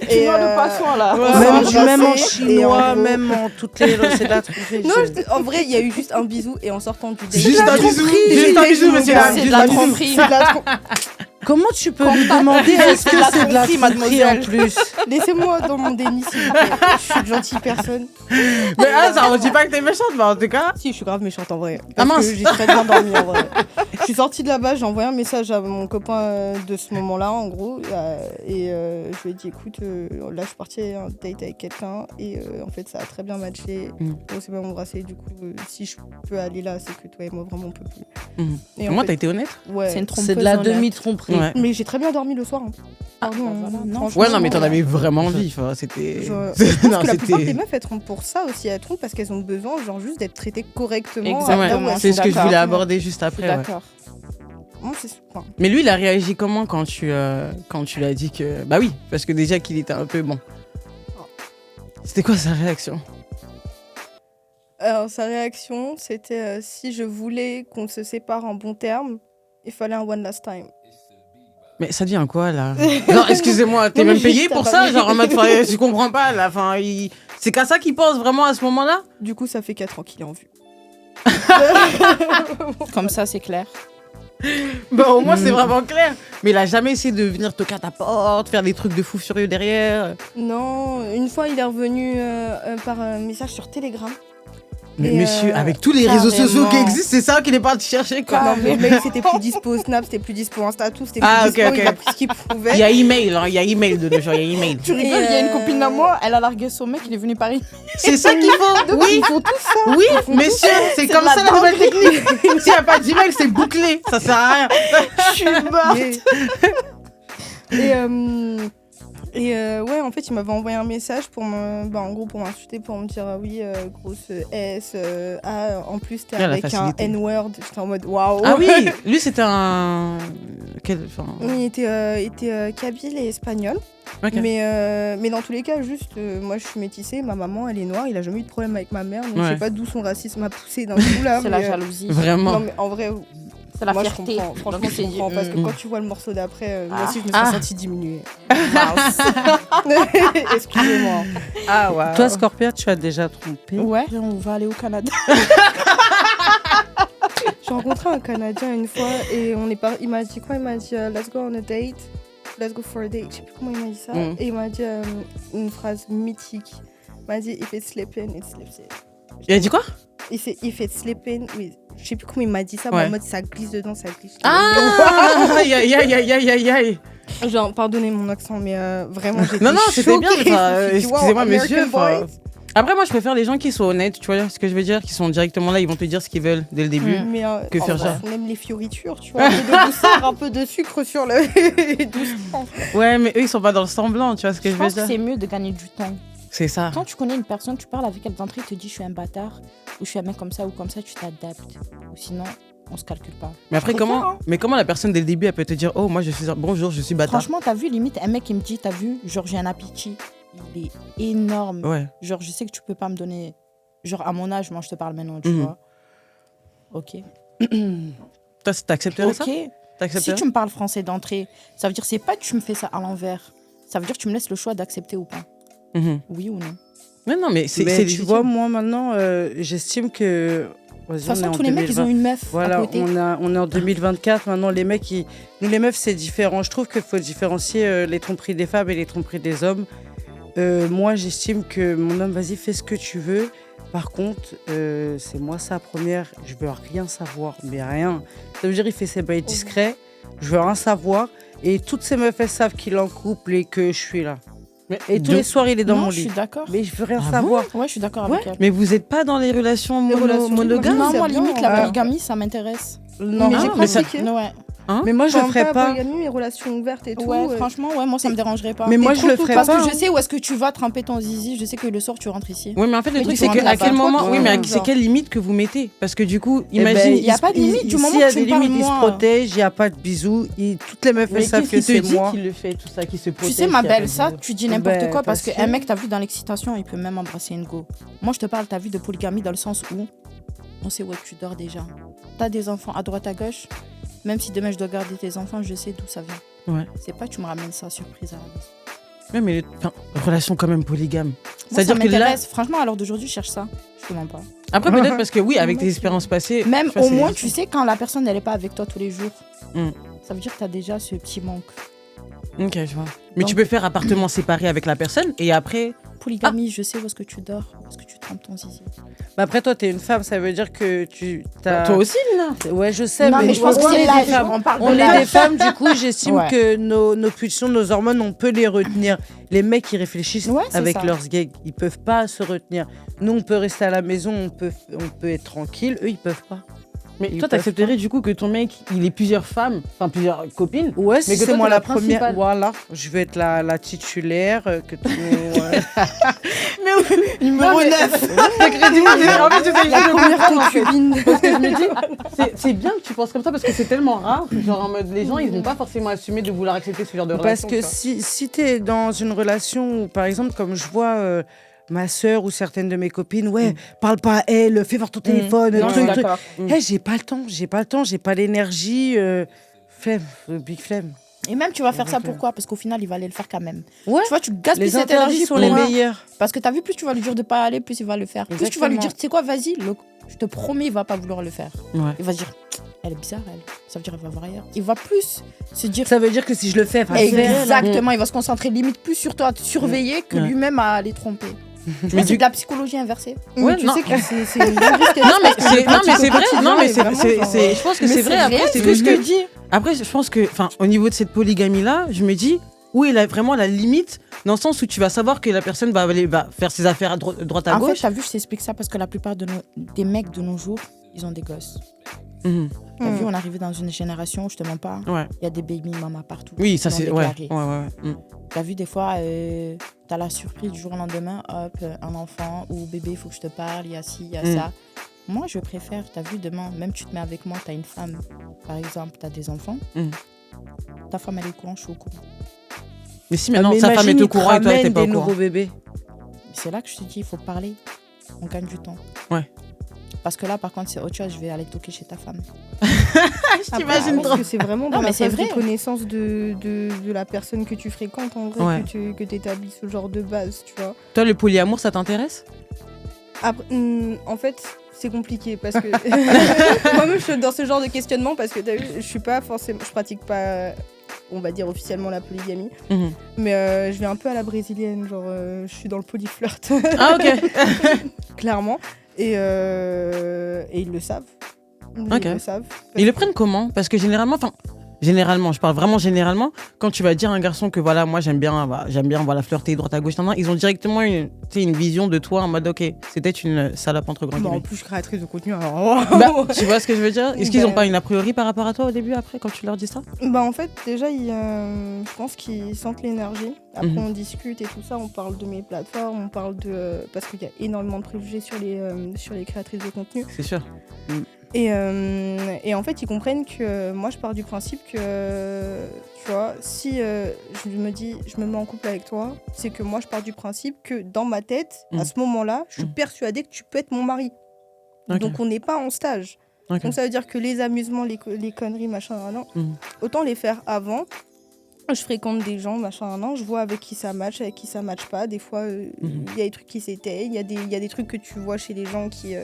Et Tu vois le poisson là. Ouais. Même en Embrasser, et chinois, en gros- même en toutes les langues, c'est de la tromperie. Non, en vrai, il y a eu juste un bisou et en sortant du date. Juste un bisou, tromperie, juste un j'ai bisou, dit, monsieur. mon gars, C'est Juste de la un bisou. tromperie. c'est de la tromperie. Comment tu peux lui demander est-ce que c'est de la tromperie, tromperie en mademoiselle. plus? Laissez-moi dans mon déni, s'il vous plaît. Je suis une gentille personne. Mais ça, on dit pas que t'es méchante, mais en tout cas. Si, je suis grave méchante en vrai. Ah, Parce mince. que j'ai très bien dormi en vrai. Je suis sortie de là-bas, j'ai envoyé un message à mon copain de ce moment-là, en gros. Et je lui ai dit, écoute, là, je suis partie à un date avec quelqu'un. Et en fait, ça a très bien matché. On s'est même embrassé. Du coup, si je peux aller là, c'est que toi et moi, vraiment, on peut plus. Mhm. Et en Moi, fait, t'as été honnête? ouais. C'est une trompeuse. C'est de la en l'air. demi-tromperie. Ouais. Mais j'ai très bien dormi le soir. Hein. Pardon, bah voilà. Non, franchement, Ouais, non, mais t'en voilà. avais vraiment envie. Enfin, c'était. Je pense Non, que la plupart c'était. des meufs, elles trompent pour ça aussi. Elles trompent parce qu'elles ont besoin, genre, juste d'être traitées correctement. Exactement. là où Ouais, elles c'est sont ce que je d'accord. voulais aborder juste Je suis après. Ouais. d'accord. Moi, c'est enfin, Mais lui, il a réagi comment quand tu lui as dit que. Bah oui, parce que déjà qu'il était un peu bon. C'était quoi sa réaction? Alors, sa réaction, c'était si je voulais qu'on se sépare en bons termes, il fallait un one last time. Mais ça devient quoi, là? Non, excusez-moi, t'es Non, mais même payé juste, pour t'as ça? pas Genre, en mode, je comprends pas, là. Enfin, c'est qu'à ça qu'il pense vraiment à ce moment-là? Du coup, ça fait 4 ans qu'il est en vue. Comme ça, c'est clair. Bah, au moins, c'est vraiment clair. Mais il a jamais essayé de venir toquer à ta porte, faire des trucs de fou furieux derrière. Non, une fois, il est revenu par un message sur Telegram. Mais Et, monsieur, avec tous les réseaux sociaux qui carrément. existent, c'est ça qu'il est parti chercher, quoi. Non, mais le mec, c'était plus dispo Snap, c'était plus dispo Insta, tout, c'était plus Ah, dispo. ok, ok. Il a pris ce qu'il pouvait. Il y a email, hein, il y a email de nos jours, il y a email. Tu rigoles, il y a une copine à moi, elle a largué son mec, il est venu Paris. C'est ça qu'il faut. Oui, Ils font tout ça. oui, messieurs, c'est comme de ça la la nouvelle technique. S'il n'y a pas d'email, c'est bouclé. Ça sert à rien. Je suis morte. Ouais, en fait, il m'avait envoyé un message pour en gros pour m'insulter, pour me dire oui, grosse S, en plus t'es Ah, la avec un facilité. N-word. J'étais en mode waouh. Ah oui, lui c'était un. Il était kabyle et espagnol. Ok. Mais dans tous les cas, juste, moi je suis métissée, ma maman elle est noire, il a jamais eu de problème avec ma mère, donc je Ouais. sais pas d'où son racisme a poussé d'un coup là. C'est mais, la jalousie. Vraiment. Non mais en vrai, C'est la moi je fierté. comprends, franchement Donc, je c'est- comprends, parce que Mm. quand tu vois le morceau d'après, moi Ah. aussi je me suis Ah. sentie diminuée. Excusez-moi. Ah ouais. Toi, Scorpia, tu as déjà trompé? Ouais, on va aller au Canada. J'ai rencontré un Canadien une fois et il m'a dit quoi? Il m'a dit let's go on a date, let's go for a date. Je sais plus comment il m'a dit ça. Mm. Et il m'a dit une phrase mythique. Il m'a dit if it's slipping, it slips in. Il a dit quoi? If it's slipping, oui. Je sais plus comment il m'a dit ça, mais Ouais. en mode ça glisse dedans, ça glisse. Ah aïe aïe aïe aïe aïe aïe aïe. Genre, pardonnez mon accent, mais vraiment j'étais Non, non, c'était bien. choquée. enfin, Je me suis dit, wow, excusez-moi, American monsieur. enfin, boys. Après, moi, je préfère les gens qui sont honnêtes, tu vois ce que je veux dire, qui sont directement là, ils vont te dire ce qu'ils veulent dès le début. Mm. Mais Que faire en ça vrai, on aime les fioritures, tu vois, un peu de douceur, un peu de sucre sur le doucement. Ouais, mais eux, ils sont pas dans le semblant, tu vois ce que Je je veux pense que dire. c'est mieux de gagner du temps. C'est ça. Quand tu connais une personne, tu parles avec elle d'entrée, il te dit je suis un bâtard, ou je suis un mec comme ça, ou comme ça, tu t'adaptes. Ou sinon, on se calcule pas. Mais après, Je préfère, comment, hein. mais comment la personne dès le début, elle peut te dire, oh, moi, je suis bonjour, je suis bâtard. Franchement, t'as vu, limite, un mec qui me dit, t'as vu, genre j'ai un appétit, il est énorme. Ouais. Genre, je sais que tu peux pas me donner. Genre, à mon âge, moi, je te parle maintenant, tu Mhm. vois. Ok. Toi, t'accepterais ça? Ok. T'accepterais? Si tu me parles français d'entrée, ça veut dire c'est pas que tu me fais ça à l'envers. Ça veut dire que tu me laisses le choix d'accepter ou pas. Mhm. Oui ou non. Mais non, mais c'est Mais tu légitime. vois, moi maintenant, j'estime que. De toute façon, tous les mecs, ils ont une meuf à Voilà, côté. on est en 2024. Maintenant, les mecs, nous, les meufs, c'est différent. Je trouve qu'il faut différencier les tromperies des femmes et les tromperies des hommes. Moi, j'estime que mon homme, vas-y, fais ce que tu veux. Par contre, c'est moi sa première. Je veux rien savoir, mais rien. Ça veut dire, il fait ses bails discrets. Je veux rien savoir. Et toutes ces meufs, elles savent qu'il est en couple et que je suis là. Mais, Et tous les soirs, il est dans non, mon je lit. suis d'accord. Mais je veux rien Ah savoir. Ouais, je suis d'accord avec elle. mais vous êtes pas dans les relations, Les relations monogames? Non, c'est moi, bien, limite, la hein. polygamie, ça m'intéresse. Non, mais Ah, j'ai mais ça- pratiqué. Ouais. mais moi, je le ferais pas. Polygamie, les relations ouvertes et tout. Ouais, franchement, ouais, moi, ça me dérangerait pas. Mais moi, T'es je le trop ferais Parce pas. que je sais où est-ce que tu vas tremper ton zizi. Je sais que le soir, tu rentres ici. Oui, mais en fait, le Mais truc, tu c'est peux que rentrer à quel là-bas. moment, Toi, oui, mais genre. c'est quelle limite que vous mettez? Parce que du coup, Eh ben, imagine. y a pas de limite, du moment s'il y a que tu des me parles, limites, ils se moi. protègent, il n'y a pas de bisous. Toutes les meufs, elles savent que c'est moi. qu'il le fait, tout ça, qui se Tu sais, ma belle, ça, tu dis n'importe Ben, quoi parce parce qu'un que- mec, t'as vu dans l'excitation, il peut même embrasser une go. Moi, je te parle, t'as vu de polygamie dans le sens où on sait où tu dors déjà. T'as des enfants à droite, à gauche. Même si demain je dois garder tes enfants, je sais d'où ça vient. Ouais. C'est pas tu me ramènes ça surprise à la maison. Ouais, mais enfin, relation quand même polygame. Moi, C'est-à-dire ça que là, m'intéresse. Franchement, à l'heure d'aujourd'hui, je cherche ça. Je te mens pas. après peut-être parce que oui, avec tes expériences passées, Même tu vois, au c'est- moins, tu sais, quand la personne elle est pas avec toi tous les jours, Mm. ça veut dire que t'as déjà ce petit manque. Ok, je vois. Mais Donc- tu peux faire appartement séparé avec la personne et après. Polygamie, je sais où est-ce que tu dors, où est-ce que tu trempes ton zizi. Mais après, toi, t'es une femme, ça veut dire que tu. t'as- Toi aussi, Lina. Ouais, je sais, Non, mais je pense on que c'est est l'âge. des femmes. On parle de On est l'âge. des femmes, du coup, j'estime Ouais. que nos pulsions, nos hormones, on peut les retenir. Les mecs qui réfléchissent Ouais, c'est avec ça. leurs gags, ils peuvent pas se retenir. Nous, on peut rester à la maison, on peut être tranquille. Eux, ils peuvent pas. Mais Ils toi, peuvent t'accepterais du coup que ton mec, il ait plusieurs femmes, enfin plusieurs copines. Ouais, si Mais que c'est toi, moi t'es la la première. principale. Voilà, je veux être la titulaire. Que tout... Numéro 9. C'est crédible. En fait, c'était La première concubine. Parce que je me dis, c'est bien que tu penses comme ça parce que c'est tellement rare. Genre en mode, les gens, ils vont pas forcément assumer de vouloir accepter ce genre de Parce relation. que tu vois. si tu es dans une relation où, par exemple, comme je vois ma sœur ou certaines de mes copines, parle pas à elle, fais voir ton téléphone, Non, je suis truc. d'accord. J'ai pas le temps, j'ai pas l'énergie, flemme, big flemme. Et même, tu vas faire ça Donc, pourquoi? Parce qu'au final, il va aller le faire quand même. Ouais. Tu vois, tu gaspilles Les cette interdits énergie sont pour les rien. meilleurs. Parce que t'as vu, plus tu vas lui dire de pas aller, plus il va le faire. Plus tu vas lui Exactement. dire, tu sais quoi, vas-y, je te promets, il va pas vouloir le faire. Ouais. Il va se dire, elle est bizarre, elle. Ça veut dire, elle va voir ailleurs. Il va plus se dire. Ça veut dire que si je le fais, elle va le faire. Exactement, il va se concentrer limite plus sur toi, à te surveiller que Ouais. lui-même à les tromper. Mais C'est de la psychologie inversée. Ouais, tu non. sais que c'est une dinguerie ce qu'elle Non, dit, mais parce que c'est vrai. Non, mais je pense que c'est vrai. Après, c'est ce juste que que je dis. après, je pense que, au niveau de cette polygamie-là, je me dis, où est vraiment la limite, dans le sens où tu vas savoir que la personne va faire ses affaires à droite à En fait, gauche. t'as vu, je t'explique ça parce que la plupart des mecs de nos jours, ils ont des gosses. Mhm. T'as vu, on est arrivé dans une génération, je te mens pas, Ouais. il y a des baby mamas partout. Oui, ça non c'est. Ouais. déclarés. Ouais. Mm. T'as vu, des fois, t'as la surprise du jour au lendemain, hop, un enfant, ou bébé, il faut que je te parle, il y a ci, il y a ça. Moi, je préfère, t'as vu, demain, même tu te mets avec moi, t'as une femme, par exemple, t'as des enfants, ta femme, elle est au courant, je suis au courant. Mais si maintenant sa femme est au courant et toi t'es pas au des courant. nouveaux bébés. C'est là que je te dis, il faut parler, on gagne du temps. Ouais. Parce que là, par contre, c'est autre chose, je vais aller toquer chez ta femme. Je t'imagine parce trop. que c'est vraiment dans Non, la mais c'est phase de vrai. connaissance de la personne que tu fréquentes, en vrai, Ouais. que tu établis ce genre de base, tu vois. Toi, le polyamour, ça t'intéresse? Après, en fait, c'est compliqué parce que moi-même je suis dans ce genre de questionnement parce que t'as vu, je pratique pas, on va dire officiellement la polygamie, mais je vais un peu à la brésilienne, genre je suis dans le polyflirt. Ah ok. Clairement. Et ils le savent. Ok. Ils le savent. Ils le prennent comment? Parce que généralement, je parle vraiment généralement, quand tu vas dire à un garçon que voilà, moi j'aime bien voilà, flirter droite à gauche, ils ont directement une vision de toi en mode ok, c'est peut-être une salope entre grands Bah, en guillemets. plus, je suis créatrice de contenu, alors. Tu vois ce que je veux dire? Est-ce qu'ils Bah, n'ont pas une a priori par rapport à toi au début, après, quand tu leur dis ça? Bah en fait déjà je pense qu'ils sentent l'énergie. Après on discute et tout ça, on parle de mes plateformes, on parle de parce qu'il y a énormément de préjugés sur les créatrices de contenu. C'est sûr. Et en fait ils comprennent que moi je pars du principe que tu vois si je me mets en couple avec toi, c'est que moi je pars du principe que dans ma tête à ce moment-là, je suis persuadée que tu peux être mon mari. Ok. Donc on n'est pas en stage. Ok. Donc ça veut dire que les amusements, les conneries, machin, autant les faire avant. Je fréquente des gens, machin, je vois avec qui ça match, avec qui ça match pas. Des fois, il y a des trucs qui s'éteignent, il y a des trucs que tu vois chez les gens qui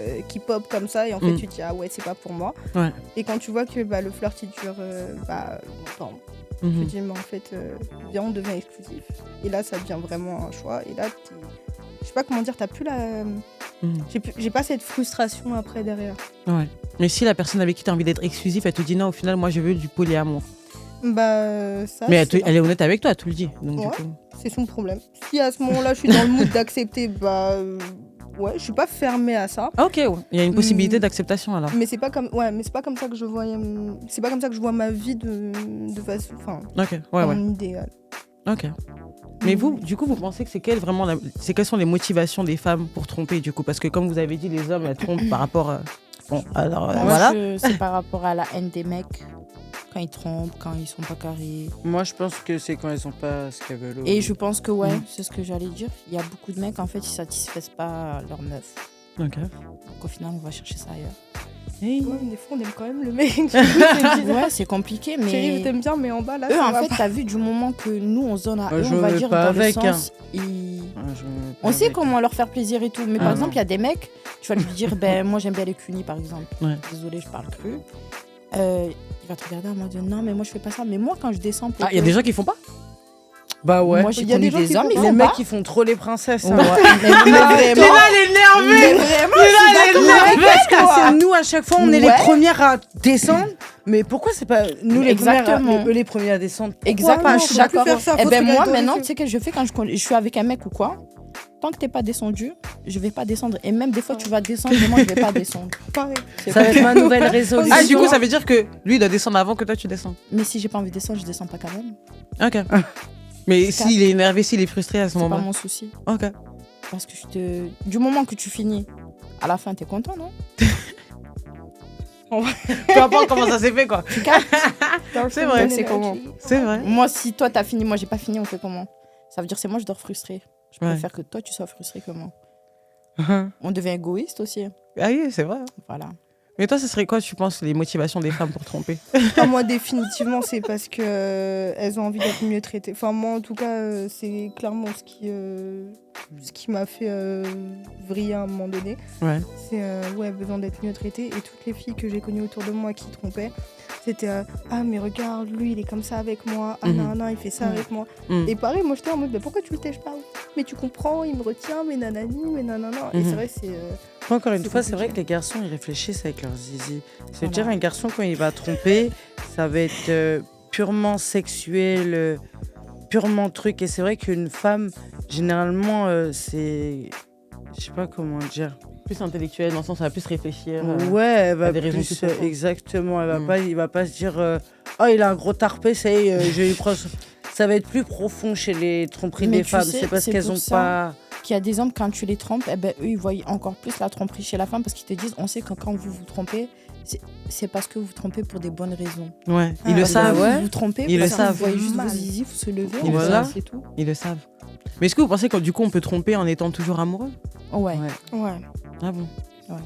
pop comme ça, et en fait tu te dis ah ouais, c'est pas pour moi. Ouais. Et quand tu vois que le flirt il dure longtemps, tu te dis mais en fait, viens, on devient exclusif. Et là, ça devient vraiment un choix. Et là, je sais pas comment dire, t'as plus la. J'ai pas cette frustration après derrière. Ouais. Mais si la personne avec qui tu as envie d'être exclusif, elle te dit non, au final, moi je veux du polyamour. Bah, ça. Mais elle est honnête avec toi, elle te le dit. Donc, Ouais. du coup... C'est son problème. Si à ce moment-là, je suis dans le mood d'accepter, ouais, je suis pas fermée à ça. Ah, ok, ouais. Il y a une possibilité d'acceptation alors. Mais c'est pas comme ça que je vois. C'est pas comme ça que je vois ma vie de façon. Enfin, Ok, ouais. en idéal. Ok. Mais vous, du coup, vous pensez que quelles sont les motivations des femmes pour tromper, du coup? Parce que comme vous avez dit, les hommes, elles trompent par rapport... Bon, alors, Moi, voilà. c'est par rapport à la haine des mecs, quand ils trompent, quand ils sont pas carrés. Moi, je pense que c'est quand elles ont pas ce qu'elles veulent. Et je pense que, c'est ce que j'allais dire. Il y a beaucoup de mecs, en fait, ils satisfaisent pas leur meuf. Ok. Donc, au final, on va chercher ça ailleurs. Hey. Ouais, mais des fois, on aime quand même le mec. Ouais, c'est compliqué, mais... Chérie, je t'aime bien, mais en bas, là, eux, ça en va fait, pas. t'as vu, du moment que nous, on se donne à eux, je on va veux dire pas dans avec, le sens... On sait comment leur faire plaisir et tout. Mais par Ah, exemple, non. il y a des mecs, tu vas lui dire, ben moi j'aime bien les cunis par exemple. Ouais. Désolée, je parle cru. Il va te regarder en mode non, mais moi je fais pas ça. Mais moi quand je descends pour. Ah, il y a des gens qui font pas? Bah ouais. Moi j'ai Il y a connu des gens des qui hommes, ils font Les font mecs, pas. ils font trop les princesses. Ouais. hein. Mais vraiment. elle est énervée! Parce que c'est nous, à chaque fois, on est les Ouais. premières à descendre. Mais pourquoi c'est pas nous les Exactement. premières, eux les premiers à descendre? Pourquoi Exactement, pas je suis faut plus d'accord. faire ça, Et faut ben se moi regarder dans maintenant, les tu sais que je fais quand je suis avec un mec ou quoi. Tant que t'es pas descendu, je vais pas descendre. Et même des fois tu vas descendre, mais moi je vais pas descendre. Pareil. C'est Ça va vrai. être ma nouvelle résolution. Ah, du coup, ça veut dire que lui, il doit descendre avant que toi, tu descends. Mais si j'ai pas envie de descendre, je descends pas quand même. Ok. Mais s'il est énervé, s'il est frustré à ce C'est pas moment. mon souci. Ok. Parce que du moment que tu finis, à la fin t'es content, non? Peu importe comment ça s'est fait, quoi. C'est vrai. C'est comment? C'est vrai. Moi, si toi t'as fini, moi j'ai pas fini, on fait comment? Ça veut dire c'est moi je dors frustrée. Je Ouais. préfère que toi, tu sois frustré que moi. Ah On devient égoïste aussi. oui, c'est vrai. Voilà. Mais toi, ce serait quoi, tu penses, les motivations des femmes pour tromper? Enfin, moi, définitivement, c'est parce que elles ont envie d'être mieux traitées. Enfin, moi, en tout cas, c'est clairement ce qui m'a fait vriller à un moment donné. Ouais. C'est besoin d'être mieux traitée. Et toutes les filles que j'ai connues autour de moi qui trompaient, c'était ah, mais regarde, lui, il est comme ça avec moi. Ah, non, il fait ça avec moi. Et pareil, moi, j'étais en mode, pourquoi tu le tèches pas? Mais tu comprends, il me retient, mais nanani, mais nanana. Et c'est vrai, c'est. Encore une C'est fois, c'est vrai compliqué. que les garçons, ils réfléchissent avec leur zizi. C'est-à-dire, un garçon, quand il va tromper, ça va être purement sexuel, purement truc. Et c'est vrai qu'une femme, généralement, c'est. Je sais pas comment dire. Plus intellectuelle, dans le sens où elle va plus réfléchir. Ouais, elle va des raisons plus. plus profondes. Exactement. Il va pas se dire oh, il a un gros tarpé, ça y est, je lui prends. Ça va être plus profond chez les tromperies Mais des tu femmes. sais, C'est parce c'est qu'elles pour ont ça pas. Qu'il y a des hommes, quand tu les trompes, eh ben, eux, ils voient encore plus la tromperie chez la femme parce qu'ils te disent, on sait que quand vous vous trompez, c'est parce que vous vous trompez pour des bonnes raisons. Ouais, ils le Parce que savent. vous ouais. vous trompez, Ils le parce que savent. vous voyez juste Mal. vos zizi, vous se levez, Ils on le fait, savent. c'est tout. Ils le savent. Mais est-ce que vous pensez que du coup, on peut tromper en étant toujours amoureux? Ouais. Ouais. Ah bon? Ouais.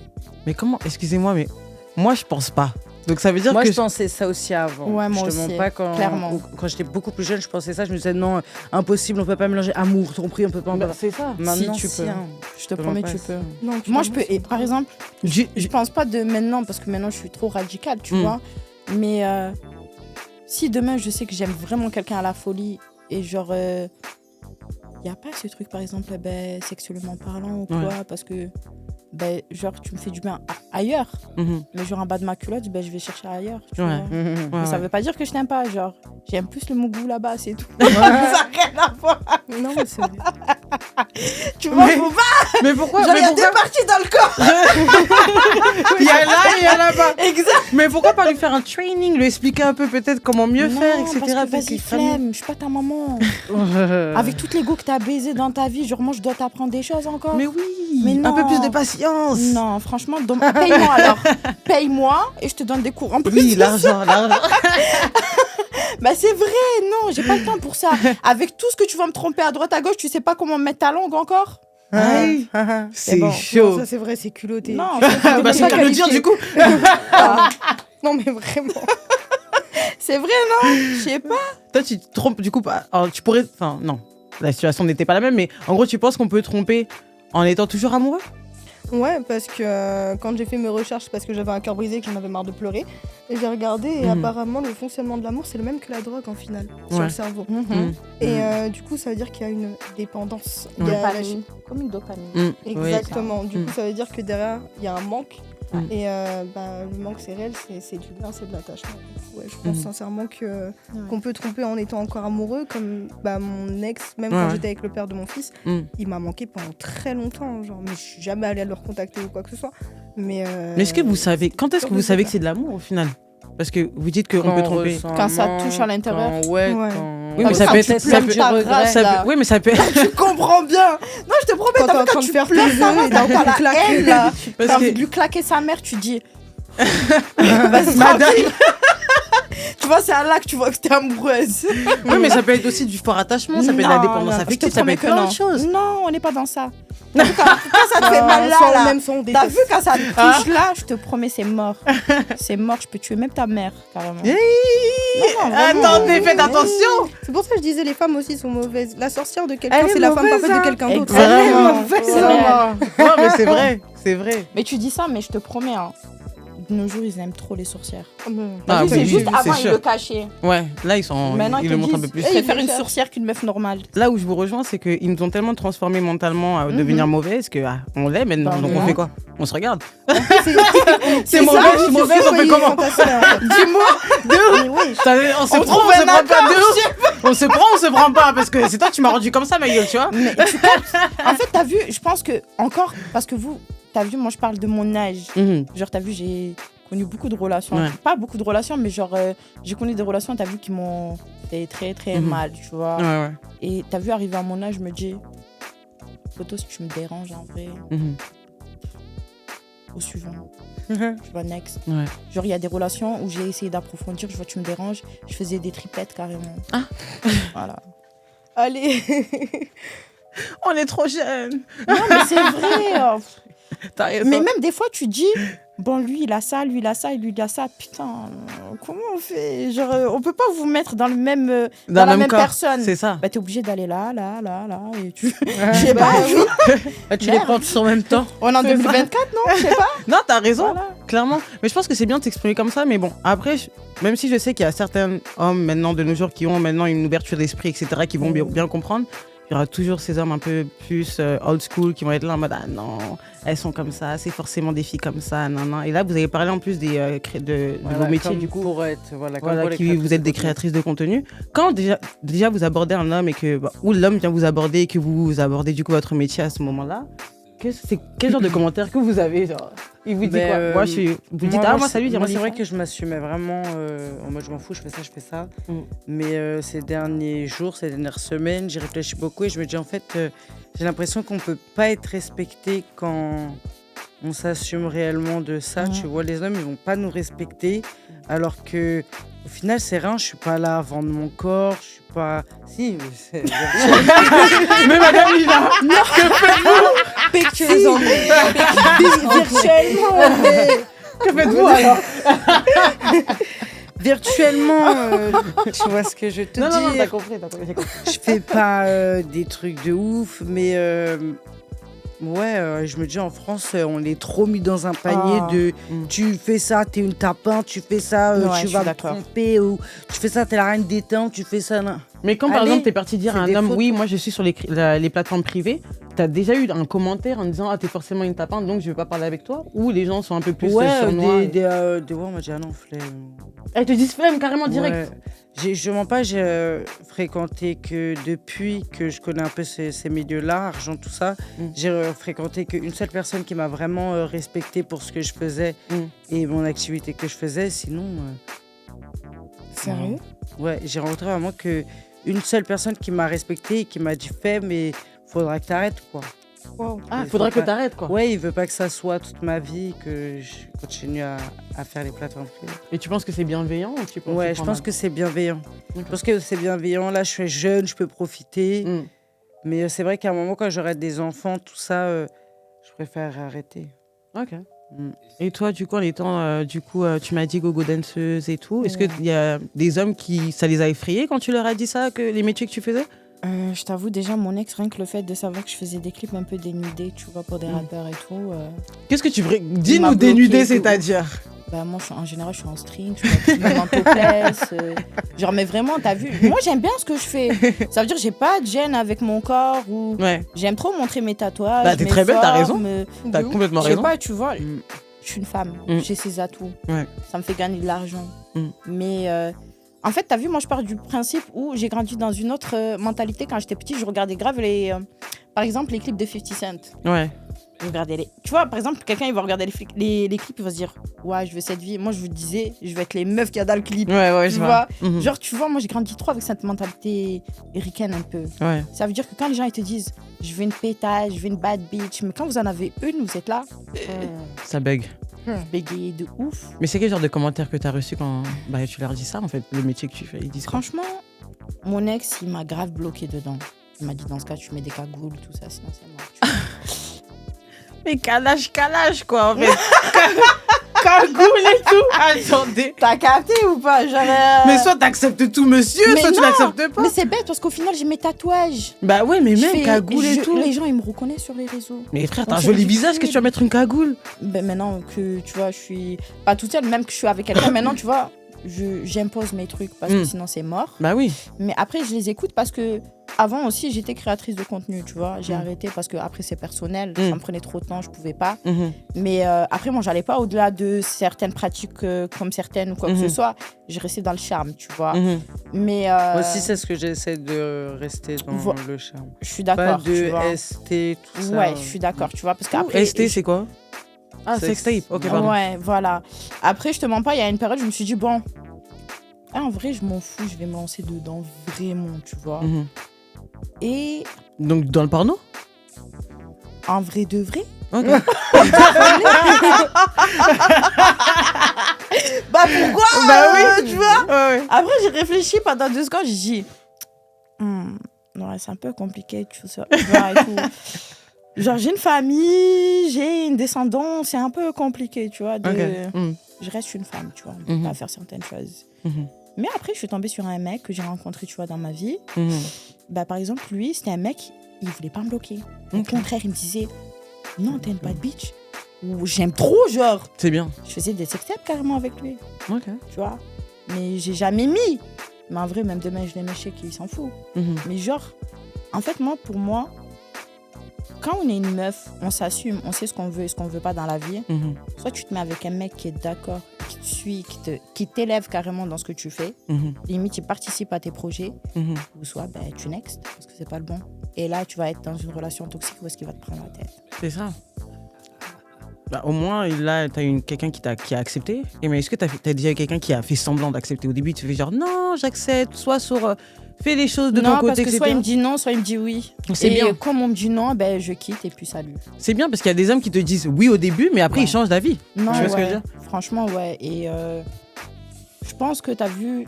Mais comment? Excusez-moi, mais moi, je pense pas. Donc ça veut dire Moi, que. je pensais ça aussi avant. Ouais, moi je te aussi, mens pas clairement. quand j'étais beaucoup plus jeune, je pensais ça. Je me disais non, impossible, on peut pas mélanger amour, tromperie, on peut pas. Bah, c'est ça. Maintenant, Si, tu peux. hein. Je te Comment promets, pas, tu ça. peux. Non, Moi, je peux. Et par exemple, J'ai- je pense pas de maintenant parce que maintenant je suis trop radicale, tu Mm. vois. Mais si demain je sais que j'aime vraiment quelqu'un à la folie et genre y a pas ce truc par exemple sexuellement parlant ou quoi Ouais. parce que genre tu me fais du bien ailleurs, Mhm. mais genre en bas de ma culotte je vais chercher ailleurs. Tu Ouais. vois. Ouais, Mais ça ouais. veut pas dire que je t'aime pas, genre j'aime plus le mougou là-bas, c'est tout. Ça n'a rien à voir. Non, mais c'est vrai. Tu vois, Mais- faut pas. Mais pourquoi? Genre Mais il y a deux pourquoi- parties dans le corps. Il y a là et il y a là-bas. Exact. Mais pourquoi pas lui faire un training, lui expliquer un peu peut-être comment mieux Non, faire, etc. parce que peut-être vas-y, qu'il fera mieux. flemme, je suis pas ta maman. Avec toutes les go que t'as baisé dans ta vie, genre moi je dois t'apprendre des choses encore. Mais oui, Mais un peu non. plus de patience. Non, franchement, paye-moi alors. Paye-moi et je te donne des cours. En plus, Oui, l'argent. bah c'est vrai, non, j'ai pas le temps pour ça. Avec tout ce que tu vas me tromper à droite à gauche, tu sais pas comment mettre ta langue encore. Aïe, c'est bon. chaud. Non, ça, c'est vrai, c'est culotté. Non, Ah, bah, c'est qu'à le dire du coup. Non, mais vraiment. c'est vrai, non. Je sais pas. Toi, tu te trompes du coup. Alors, tu pourrais. Enfin, non. La situation n'était pas la même, mais en gros, tu penses qu'on peut tromper en étant toujours amoureux? Ouais, parce que quand j'ai fait mes recherches, parce que j'avais un cœur brisé, que j'en avais marre de pleurer, et j'ai regardé, et apparemment, le fonctionnement de l'amour, c'est le même que la drogue en finale, sur Ouais. le cerveau. Mm. Et du coup, ça veut dire qu'il y a une dépendance. Il y Ouais. a la Dopamine. Comme une dopamine. Mm. Exactement. Du Mm. coup, ça veut dire que derrière, il y a un manque. Mm. Et le manque, c'est réel, c'est du bien, c'est de l'attachement. Du coup, ouais, je pense Mm. sincèrement qu'on peut tromper en étant encore amoureux. Comme mon ex, même Ouais, quand ouais. j'étais avec le père de mon fils, Mm. il m'a manqué pendant très longtemps. Genre, mais je suis jamais allée le recontacter ou quoi que ce soit. Mais est-ce que vous savez. Quand est-ce que vous je sais savez pas. que c'est de l'amour au final? Parce que vous dites qu'on peut tromper. Quand ça touche à l'intérieur. Ouais, Ouais. Oui, Quand mais ça tu peut être. pleures Ça peut- ta race, ça là. peut- Oui, mais ça peut. Tu comprends bien. Non, je te promets, Quand t'es t'as en vu train quand de tu faire pleures tes ta vœux race, et t'as t'as la claqué. haine, là. Parce T'as envie que- de lui claquer sa mère, tu dis. Vas-y, Madame. tranquille. Tu vois, c'est là que tu vois que t'es amoureuse. Oui, mais ça peut être aussi du fort attachement, ça peut être de la Non, dépendance non, affective, je te ça peut être promets plein que de choses. Non, on n'est pas dans ça. Quand ça te fait mal là, Soit on là. aime, soit on T'as déteste. vu quand ça te touche là, je te promets, c'est mort. C'est mort, je peux tuer même ta mère, carrément. Hey, Non, non, vraiment. attendez, faites attention. C'est pour ça que je disais les femmes aussi sont mauvaises. La sorcière de quelqu'un, Elle est c'est la femme mauvaise, parfaite hein. de quelqu'un d'autre. Exactement. Vraiment. C'est vrai. Non, mais c'est vrai, c'est vrai. Mais tu dis ça, mais je te promets, hein, de nos jours, ils aiment trop les sorcières. Ah Tu sais, oui, juste oui, avant, c'est ils sûr. le cachaient. Ouais, là, ils Maintenant, le montrent un peu plus. Je préfère Hey, une il sorcière qu'une meuf normale. Là où je vous rejoins, c'est qu'ils nous ont tellement transformés mentalement à devenir mauvaises que on l'est maintenant. Bah, Donc on ouais. fait quoi? On se regarde. C'est mauvais, je suis mauvaise, on fait comment? Dis-moi. On se On prend, trouve on se un prend pas accord, de ouf. On se prend, on se prend pas parce que c'est toi qui m'as rendu comme ça, ma gueule, tu vois. Mais tu captes. En fait, t'as vu, je pense que encore, parce que vous, t'as vu, moi je parle de mon âge. Genre, t'as vu, j'ai connu beaucoup de relations. Ouais. Pas beaucoup de relations, mais genre, j'ai connu des relations, t'as vu, qui m'ont fait très très mal, tu vois. Ouais, ouais. Et t'as vu, arriver à mon âge, je me dis, photo, si tu me déranges en vrai, au suivant. Je vois next. Ouais. Genre, il y a des relations où j'ai essayé d'approfondir, je vois, tu me déranges, je faisais des triplettes carrément. Ah. Voilà. Allez. On est trop jeunes. Non, mais c'est vrai. T'as raison. Mais même des fois, tu dis, bon, lui, il a ça, lui, il a ça, et lui, il a ça. Putain, comment on fait? Genre, on peut pas vous mettre dans le même, dans la même corps. personne. C'est ça. Bah, t'es obligé d'aller là, et tu... Je sais pas, Tu les prends tous en même temps. on est en 2024, non? Je sais pas. Non, t'as raison, Voilà. clairement. Mais je pense que c'est bien de s'exprimer comme ça. Mais bon, après, même si je sais qu'il y a certains hommes maintenant de nos jours qui ont maintenant une ouverture d'esprit, etc., qui vont bien comprendre, il y aura toujours ces hommes un peu plus old school qui vont être là en mode ah non, elles sont comme ça, c'est forcément des filles comme ça, non, non. Et là, vous avez parlé en plus de vos métiers du coup. Pour être, voilà, Vous êtes des créatrices de contenu. Quand déjà vous abordez un homme et que ou l'homme vient vous aborder et que vous abordez du coup votre métier à ce moment-là, quel genre de commentaire que vous avez genre? Il vous dit quoi? Vous dites moi salut, moi c'est vrai que je m'assumais vraiment en mode je m'en fous, je fais ça. Mais ces derniers jours, ces dernières semaines, j'y réfléchis beaucoup et je me dis en fait j'ai l'impression qu'on peut pas être respecté quand on s'assume réellement de ça. Tu vois, les hommes ils vont pas nous respecter alors que au final c'est rien, je suis pas là à vendre mon corps, je suis pas si mais c'est mais madame Lila, Pictures virtuellement. que faites-vous alors? virtuellement tu vois ce que je te dis. Non, t'as compris, j'ai compris. Je fais pas des trucs de ouf, mais je me dis en France, on est trop mis dans un panier de tu fais ça, t'es une tapin, tu fais ça, tu vas te tromper, ou tu fais ça, t'es la reine des temps, tu fais ça. Non. Mais quand par Allez, exemple t'es parti dire à un homme, fautes. oui, moi je suis sur les plateformes privées, t'as déjà eu un commentaire en disant ah t'es forcément une tapante donc je vais pas parler avec toi, ou les gens sont un peu plus sournois? On m'a dit ah non, flemme. Elles te disent flemme carrément direct. Ouais. Je mens pas, j'ai fréquenté que depuis que je connais un peu ces milieux-là, argent, tout ça, j'ai fréquenté qu'une seule personne qui m'a vraiment respectée pour ce que je faisais et mon activité que je faisais. Sinon. Sérieux? Ouais, j'ai rencontré vraiment qu'une seule personne qui m'a respectée et qui m'a dit fais, mais faudra que t'arrêtes quoi. Wow. Ah, faudrait que t'arrêtes quoi. Ouais, il veut pas que ça soit toute ma vie, que je continue à faire les plateformes privées. Et tu penses que c'est bienveillant ou tu penses Ouais, je pense que c'est bienveillant. Je pense que c'est bienveillant. Là, je suis jeune, je peux profiter. Mais c'est vrai qu'à un moment, quand j'aurai des enfants, tout ça, je préfère arrêter. Ok. Et toi, du coup, en étant, tu m'as dit gogo danseuse et tout. Est-ce qu'il y a des hommes qui, ça les a effrayés quand tu leur as dit ça, que les métiers que tu faisais? Je t'avoue, déjà, mon ex, rien que le fait de savoir que je faisais des clips un peu dénudés, tu vois, pour des rappeurs et tout. Qu'est-ce que tu veux? Dis-nous dénudé, c'est-à-dire? Bah, moi, en général, je suis en string, je suis même en topless. Genre, mais vraiment, t'as vu? Moi, j'aime bien ce que je fais. Ça veut dire que j'ai pas de gêne avec mon corps ou. Ouais. J'aime trop montrer mes tatouages. Bah, t'es mes très belle, t'as formes. raison. T'as complètement Je sais raison. pas, tu vois, je suis une femme, j'ai ses atouts. Ouais. Ça me fait gagner de l'argent. Mais. En fait, t'as vu, moi, je pars du principe où j'ai grandi dans une autre mentalité. Quand j'étais petite, je regardais grave par exemple, les clips de 50 Cent. Ouais. Je regardais tu vois, par exemple, quelqu'un, il va regarder les clips, il va se dire « Ouais, je veux cette vie. » Moi, je vous disais, je vais être les meufs qu'il y a dans le clip. Ouais, tu je vois. vois. Tu vois, moi, j'ai grandi trop avec cette mentalité ricaine un peu. Ouais. Ça veut dire que quand les gens, ils te disent « Je veux une pétage, je veux une bad bitch. » Mais quand vous en avez une, vous êtes là. Ça bug. Bégayé de ouf. Mais c'est quel genre de commentaires que tu as reçu quand tu leur dis ça, en fait, le métier que tu fais? Ils disent quoi? Franchement, mon ex, il m'a grave bloqué dedans. Il m'a dit, dans ce cas, tu mets des cagoules, tout ça, sinon c'est mort. Mais calage, quoi, en fait. Cagoule et tout. Attendez. T'as capté ou pas? Mais soit t'acceptes tout, monsieur, mais soit non, tu l'acceptes pas. Mais c'est bête, parce qu'au final, j'ai mes tatouages. Bah ouais, mais même cagoule et tout. Les gens, ils me reconnaissent sur les réseaux. Mais frère, t'as un joli visage, qu'est-ce que tu vas mettre une cagoule? Ben maintenant que, tu vois, je suis pas toute seule, même que je suis avec quelqu'un, maintenant, tu vois, j'impose mes trucs, parce que sinon, c'est mort. Bah oui. Mais après, je les écoute parce que avant aussi, j'étais créatrice de contenu, tu vois. J'ai arrêté parce que après c'est personnel, ça me prenait trop de temps, je pouvais pas. Mais après, moi, j'allais pas au-delà de certaines pratiques comme certaines ou quoi que ce soit. Je restais dans le charme, tu vois. Mais moi aussi, c'est ce que j'essaie de rester dans le charme. Je suis d'accord. Pas de ST, tout ça. Ouais, je suis d'accord, tu vois. Parce qu'après, ST, c'est quoi? Ah, sextape. Ok, pardon. Ouais, voilà. Après, je te mens pas, il y a une période, je me suis dit, bon, en vrai, je m'en fous, je vais me lancer dedans, vraiment, tu vois. Et donc dans le porno? En vrai de vrai? Ok. Bah pourquoi? Bah oui, tu vois. Ouais. Après j'ai réfléchi pendant 2 secondes, j'ai dit Ouais, c'est un peu compliqué, tu vois, et tout. Genre, j'ai une famille, j'ai une descendance, c'est un peu compliqué, tu vois. Je reste une femme, tu vois. On ne peut pas faire certaines choses. Mais après, je suis tombée sur un mec que j'ai rencontré, tu vois, dans ma vie. Par exemple, lui, c'était un mec, il ne voulait pas me bloquer. Au contraire, il me disait, non, t'es une bad bitch. Ou j'aime trop, genre. C'est bien. Je faisais des sextapes carrément avec lui. Ok. Tu vois. Mais j'ai jamais mis. Mais en vrai, même demain, je l'ai méché qu'il s'en fout. Mais genre, en fait, pour moi, quand on est une meuf, on s'assume, on sait ce qu'on veut et ce qu'on veut pas dans la vie. Soit tu te mets avec un mec qui est d'accord, qui te suit, qui t'élève carrément dans ce que tu fais. Limite, il participe à tes projets. Ou soit, tu next, parce que c'est pas le bon. Et là, tu vas être dans une relation toxique où est-ce qu'il va te prendre la tête. C'est ça. Au moins, là, tu as quelqu'un qui a accepté. Mais est-ce que tu as déjà eu quelqu'un qui a fait semblant d'accepter? Au début, tu fais genre, non, j'accepte. Soit sur, fais les choses de ton côté, parce que etc. soit il me dit non, soit il me dit oui. C'est et bien. comme on me dit non, je quitte et puis salut. C'est bien parce qu'il y a des hommes qui te disent oui au début, mais après, ils changent d'avis. Non, tu vois ce que je veux dire? Franchement, ouais. Et je pense que tu as vu...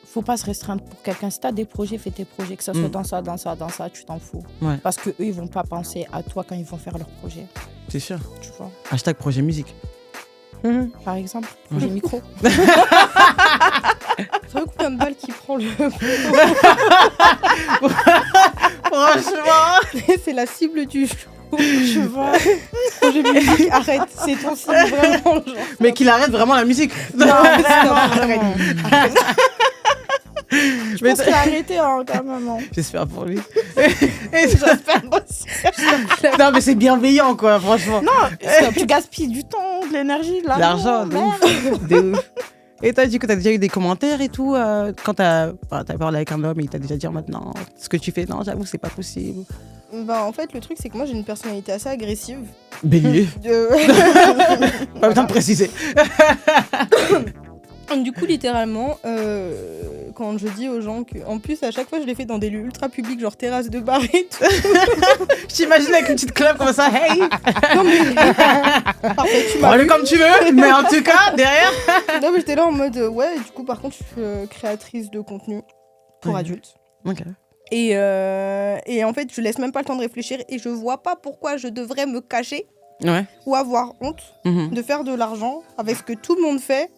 Faut pas se restreindre pour quelqu'un. Si tu as des projets, fais tes projets, que ça soit dans ça, tu t'en fous. Ouais. Parce qu'eux, ils vont pas penser à toi quand ils vont faire leurs projets. C'est sûr. Tu vois. Hashtag projet musique. Par exemple, projet micro. C'est vrai combien de balles qui prend le... Franchement. C'est la cible du jour. Tu vois. Projet musique, arrête. C'est ton cible, vraiment. Genre. Mais qu'il arrête vraiment la musique. Non, Arrête. je pense qu'il a arrêté quand même. Hein. J'espère pour lui. J'espère aussi. Non, mais c'est bienveillant, quoi, franchement. Non, tu gaspilles du temps, de l'énergie, de L'argent, de merde. ouf. De ouf. Et toi, du coup, t'as déjà eu des commentaires et tout quand t'as parlé avec un homme et il t'a déjà dit maintenant ce que tu fais, non, j'avoue, c'est pas possible. En fait, le truc, c'est que moi, j'ai une personnalité assez agressive. Bélier. Pas besoin de préciser. Du coup, littéralement, quand je dis aux gens que... En plus, à chaque fois, je l'ai fait dans des lieux ultra publics, genre terrasse de bar et tout. Je t'imagine avec une petite club comme ça, hey. Non, mais... Parfait, tu m'as Prends-le vu. comme tu veux, mais en tout cas, derrière... Non, mais j'étais là en mode... ouais, du coup, par contre, je suis créatrice de contenu pour adultes. Ok. Et en fait, je laisse même pas le temps de réfléchir et je vois pas pourquoi je devrais me cacher Ouais. ou avoir honte de faire de l'argent avec ce que tout le monde fait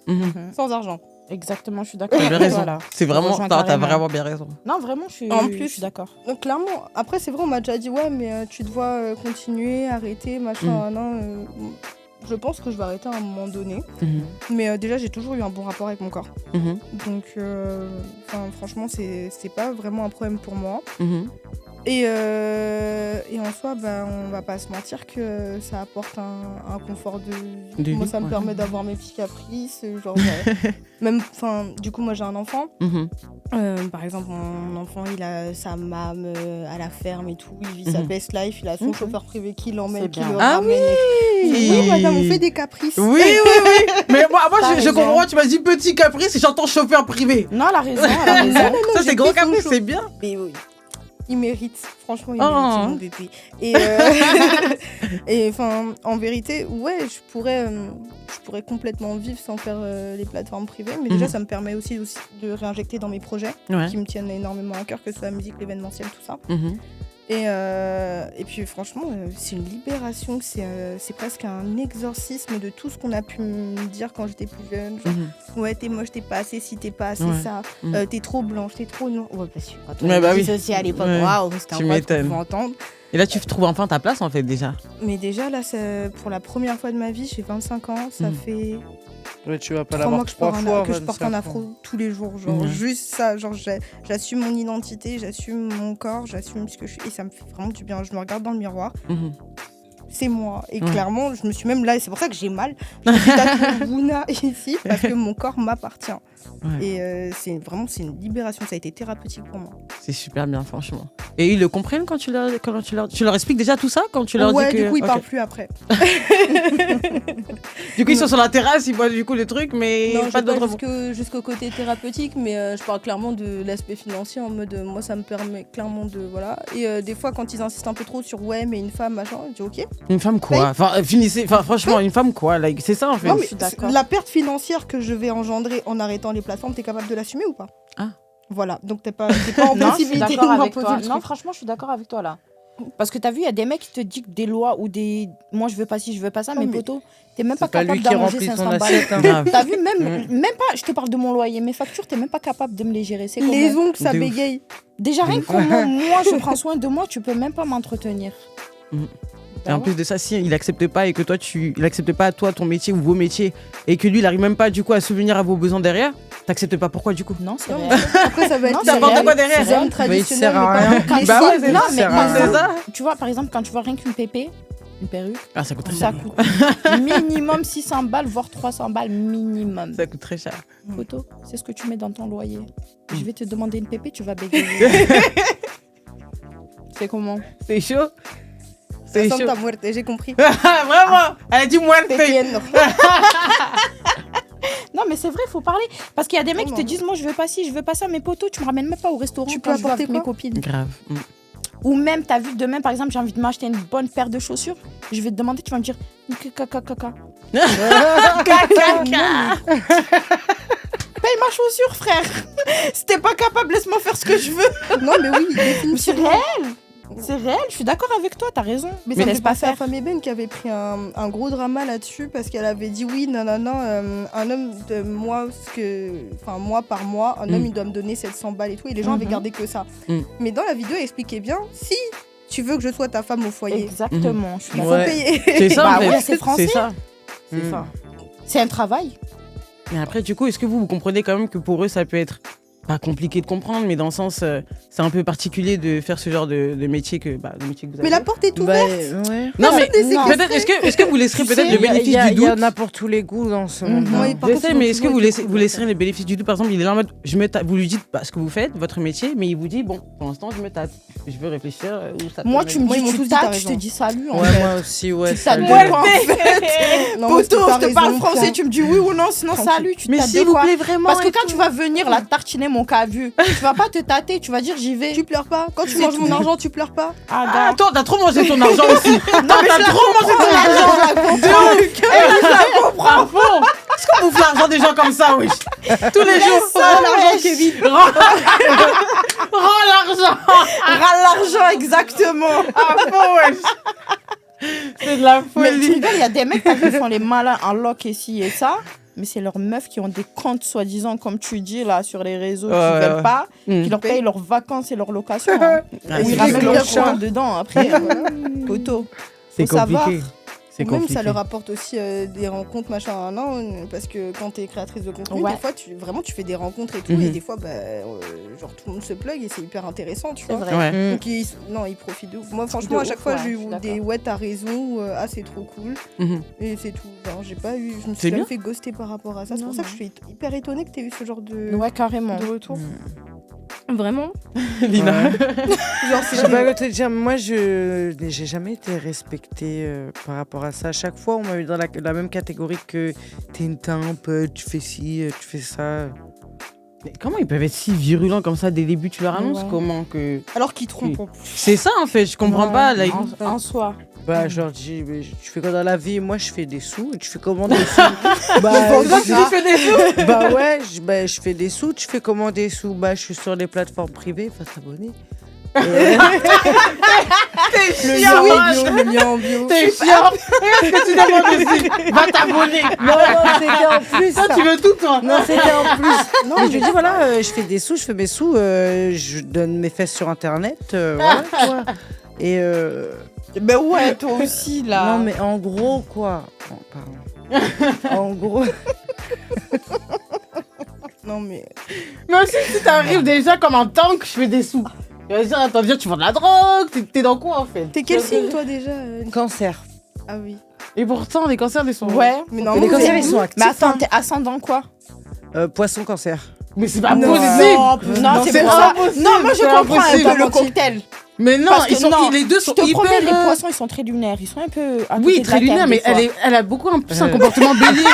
sans argent. Exactement, je suis d'accord. T'as bien raison. Voilà. C'est vraiment... rejoins T'as carrément. vraiment bien raison. Non, vraiment, je En plus- suis d'accord. Donc clairement, après c'est vrai, on m'a déjà dit ouais, mais tu dois continuer, arrêter, machin, non. Je pense que je vais arrêter à un moment donné. Mais déjà, j'ai toujours eu un bon rapport avec mon corps. Donc, franchement, c'est pas vraiment un problème pour moi. Et en soi, on va pas se mentir que ça apporte un confort de vie. Moi, ça me permet d'avoir mes petits caprices. Genre, même, du coup, moi, j'ai un enfant. Par exemple, mon enfant, il a sa mam à la ferme et tout. Il vit sa best life. Il a son chauffeur privé qui l'emmène, qui le Ah ramène. oui. Oui, madame, on fait des caprices. Oui. Mais moi T'as je raison. comprends, tu m'as dit petit caprice et j'entends chauffeur privé. Non, elle a raison, elle a raison. Ça, c'est j'ai gros pris son caprice, chaud. c'est bien. Mais oui. Il mérite, franchement, il Oh. mérite, c'est mon bébé. Et en vérité, ouais, je pourrais complètement vivre sans faire les plateformes privées, mais déjà, ça me permet aussi de réinjecter dans mes projets Ouais. qui me tiennent énormément à cœur, que ce soit la musique, l'événementiel, tout ça. Et puis franchement, c'est une libération, c'est presque un exorcisme de tout ce qu'on a pu me dire quand j'étais plus jeune. Genre, ouais, t'es moche, t'es pas assez ci, t'es pas assez ça, t'es trop blanche, t'es trop noire. Ouais, parce que quand on Ouais, a dit ceci à l'époque, waouh, c'était Tu encore ce qu'on m'étonnes. pouvait entendre. Et là, tu trouves enfin ta place, en fait, déjà. Mais déjà, là, pour la première fois de ma vie, j'ai 25 ans, ça fait Ouais, tu vas pas 3 mois l'avoir que je 3 porte fois. que je porte un 25 ans. afro tous les jours. Genre, juste ça. Genre, j'assume mon identité, j'assume mon corps, j'assume ce que je suis. Et ça me fait vraiment du bien. Je me regarde dans le miroir. C'est moi. Et clairement, je me suis même là, et c'est pour ça que j'ai mal. Je me suis tatouée Wuna ici parce que mon corps m'appartient. Ouais. Et c'est une libération. Ça a été thérapeutique pour moi. C'est super bien, franchement. Et ils le comprennent quand tu leur expliques déjà tout ça quand tu leur Ouais, dis que... du coup, ils Ok. parlent plus après. Du coup, ils sont sur la terrasse, ils voient du coup le truc, mais Non, pas je vais d'autres... pas jusqu'au côté thérapeutique, mais je parle clairement de l'aspect financier en mode moi ça me permet clairement de voilà. Et des fois quand ils insistent un peu trop sur ouais mais une femme machin, je dis ok. Une femme quoi? Enfin, finissez... Enfin, franchement, une femme quoi? Like, c'est ça, en fait. Non mais suis d'accord. la perte financière que je vais engendrer en arrêtant les plateformes, t'es capable de l'assumer ou pas? Voilà, donc t'es pas en Non, je suis possibilité de d'accord avec m'imposer toi. le Non, truc. franchement, je suis d'accord avec toi là. Parce que t'as vu, il y a des mecs qui te disent des lois ou des. Moi, je veux pas ci, je veux pas ça, mais mais poteau, t'es même pas C'est pas capable lui qui d'arranger remplit 500 ton balles. assiette. hein. Grave. T'as vu, même pas, je te parle de mon loyer, mes factures, t'es même pas capable de me les gérer. C'est Les comment ongles, ça De ouf. bégaye. Déjà, rien que comment moi je prends soin de moi, tu peux même pas m'entretenir. Et en plus de ça, si il accepte pas et que toi, il accepte pas toi, ton métier ou vos métiers, et que lui, il arrive même pas du coup à subvenir à vos besoins derrière, t'acceptes pas pourquoi du coup? Non, c'est Non, vrai. Après, ça va Non, être c'est N'importe réel, quoi derrière. c'est réel. hommes Bah, il traditionnels, sert à mais pas rien. quand Bah si, ouais, c'est non, ça. mais sert à par rien. exemple, tu vois, par exemple, quand tu vois rien qu'une pépé, une perruque, Ah, ça coûte très ça cher. coûte minimum 600 balles, voire 300 balles minimum. Ça coûte très cher. Photo, c'est ce que tu mets dans ton loyer. Je vais te demander une pépé, tu vas bégayer. C'est comment? C'est chaud. ça C'est sent chaud. ta muerte, j'ai compris. Vraiment. Elle a dit moins de paye. Pétienne. Non, mais c'est vrai, il faut parler. Parce qu'il y a des mecs qui te Vraiment. disent, moi, je veux pas ci, je veux pas ça, mais poteau, tu me ramènes même pas au restaurant Tu quand peux je vais apporter avec mes quoi copines. Grave. Ou même, t'as vu, demain, par exemple, j'ai envie de m'acheter une bonne paire de chaussures. Je vais te demander, tu vas me dire, caca. Paye ma chaussure, frère. Si t'es pas capable, laisse-moi faire ce que je veux. Non, mais oui, C'est définitivement. réel. C'est réel, je suis d'accord avec toi, t'as raison. Mais Mais ça me laisse fait pas penser à faire. Femme Ébène qui avait pris un gros drama là-dessus parce qu'elle avait dit oui, non, un homme de moi, mois par mois, un homme il doit me donner 700 balles et tout, et les gens avaient gardé que ça. Mais dans la vidéo, elle expliquait bien si tu veux que je sois ta femme au foyer, Exactement. je suis il faut Ouais. payer. C'est ça, Bah en fait. ouais, c'est français. C'est ça. C'est ça. C'est un travail. Mais après, du coup, est-ce que vous comprenez quand même que pour eux, ça peut être pas compliqué de comprendre, mais dans le sens, c'est un peu particulier de faire ce genre de métier que, le métier que vous avez. Mais la porte est Bah, ouverte. ouais. Non, mais Non. peut-être, est-ce que vous laisserez peut-être le Il y a- bénéfice il y a- du Il y doute? en a pour tous les goûts dans ce monde. Ouais, hein. par Je contre, sais, ils mais ont est-ce que toujours été vous laisserez le bénéfice du doute? Par exemple, il est là en mode, vous lui dites ce que vous faites, votre métier, mais il vous dit, bon, pour l'instant, je me tâte. Je veux réfléchir. Où ça peut Moi, mener. tu me Moi, ils dis, m'ont tu tous dit, t'as tâtes, je te raison. dis salut. En Ouais, fait. moi aussi, ouais. Tu ça tâtes le- de quoi, en fait? Non, moi, c'est Poteau, pas je te parle raison, français, point. tu me dis oui ou non, sinon Tranquille. salut, tu Mais tâtes s'il de vous quoi? plaît, vraiment. Parce que et quand tout. tu vas venir la tartiner mon cas vu, tu vas pas te tâter, tu vas dire j'y vais. Tu pleures pas. Quand tu C'est manges mon tout. argent, tu pleures pas. Ah, Ah, gars. attends, t'as trop mangé ton argent aussi. Non, mais t'as je la trop mangé ton argent. De ouf. À fond. Est-ce qu'on bouffe l'argent des gens comme ça, wesh? Tous les jours. Rends l'argent, Kevin. Rends l'argent. Râle l'argent, exactement. À fond, wesh. C'est de la Mais tu folie. rigoles, il y a des mecs qui font les malins en loc et ci et ça. Mais c'est leurs meufs qui ont des comptes, soi-disant, comme tu dis, là, sur les réseaux, qui Ouais, veulent ouais. pas, qui leur payent leurs vacances et leurs locations. Hein. Ah, Ou ils c'est ramènent compliqué. leur coin dedans après. Poteau. C'est faut savoir. compliqué. C'est Ou même compliqué. ça leur apporte aussi des rencontres, machin, non, parce que quand t'es créatrice de contenu, Ouais. des fois, tu fais des rencontres et tout, Mhm. et des fois, genre tout le monde se plug et c'est hyper intéressant, tu C'est vois. vrai. Ouais. Donc ils profitent de ouf. Moi franchement De à chaque ouf, fois ouais, j'ai je eu suis des d'accord. ouais t'as raison, ah c'est trop cool Mhm. et c'est tout. Genre, j'ai pas eu, je me C'est suis jamais bien. fait ghoster par rapport à ça. C'est Non, pour ça que non. je suis hyper étonnée que t'aies eu ce genre de, Ouais, carrément. de retour. Vraiment. Lina. Genre Je sais pas quoi te dire, moi j'ai jamais été respectée par rapport à ça. À chaque fois, on m'a mis dans la même catégorie que t'es une timpe, tu fais ci, tu fais ça. Mais comment ils peuvent être si virulents comme ça dès le début? Tu leur annonces Ouais. comment que. alors qu'ils trompent en plus. C'est ça en fait, je comprends pas. Là, En soi. Bah, je leur dis, mais tu fais quoi dans la vie? Moi, je fais des sous. Tu fais comment des sous? Bah, fais des sous. bah ouais, je fais des sous. Tu fais comment des sous? Bah, je suis sur les plateformes privées, faut s'abonner. T'es Le chiant. lien en bio. T'es chiant. Qu'est-ce que tu demandes ici? Va t'abonner. Non, c'était en plus. Toi, tu veux tout, toi. Non, c'était en plus. Non, je lui dis, voilà, je fais des sous, je fais mes sous, je donne mes fesses sur Internet. Voilà, quoi. Et Ben ouais, toi aussi, là. non, mais en gros, quoi. Oh, pardon. En gros. Non mais Mais aussi, si t'arrives déjà comme un tank, je fais des sous. Tu vas dire, attends, viens, tu vends de la drogue. T'es dans quoi en fait? t'es quel signe toi déjà Cancer. Ah oui. Et pourtant, les cancers, ils sont. Ouais. Mais non, Les cancers, ils sont actifs. Mais attends, t'es ascendant quoi? Poisson cancer. Mais c'est pas Non. possible. Non, c'est c'est pour ça. impossible, Non, moi je c'est comprends un impossible. peu le cocktail. Mais non, Parce que ils sont, non, les deux Je sont te hyper. promets, les poissons, ils sont très lunaires. Ils sont un peu. à côté Oui, de très la lunaire, Terre, mais des fois. elle a beaucoup plus un comportement bélier.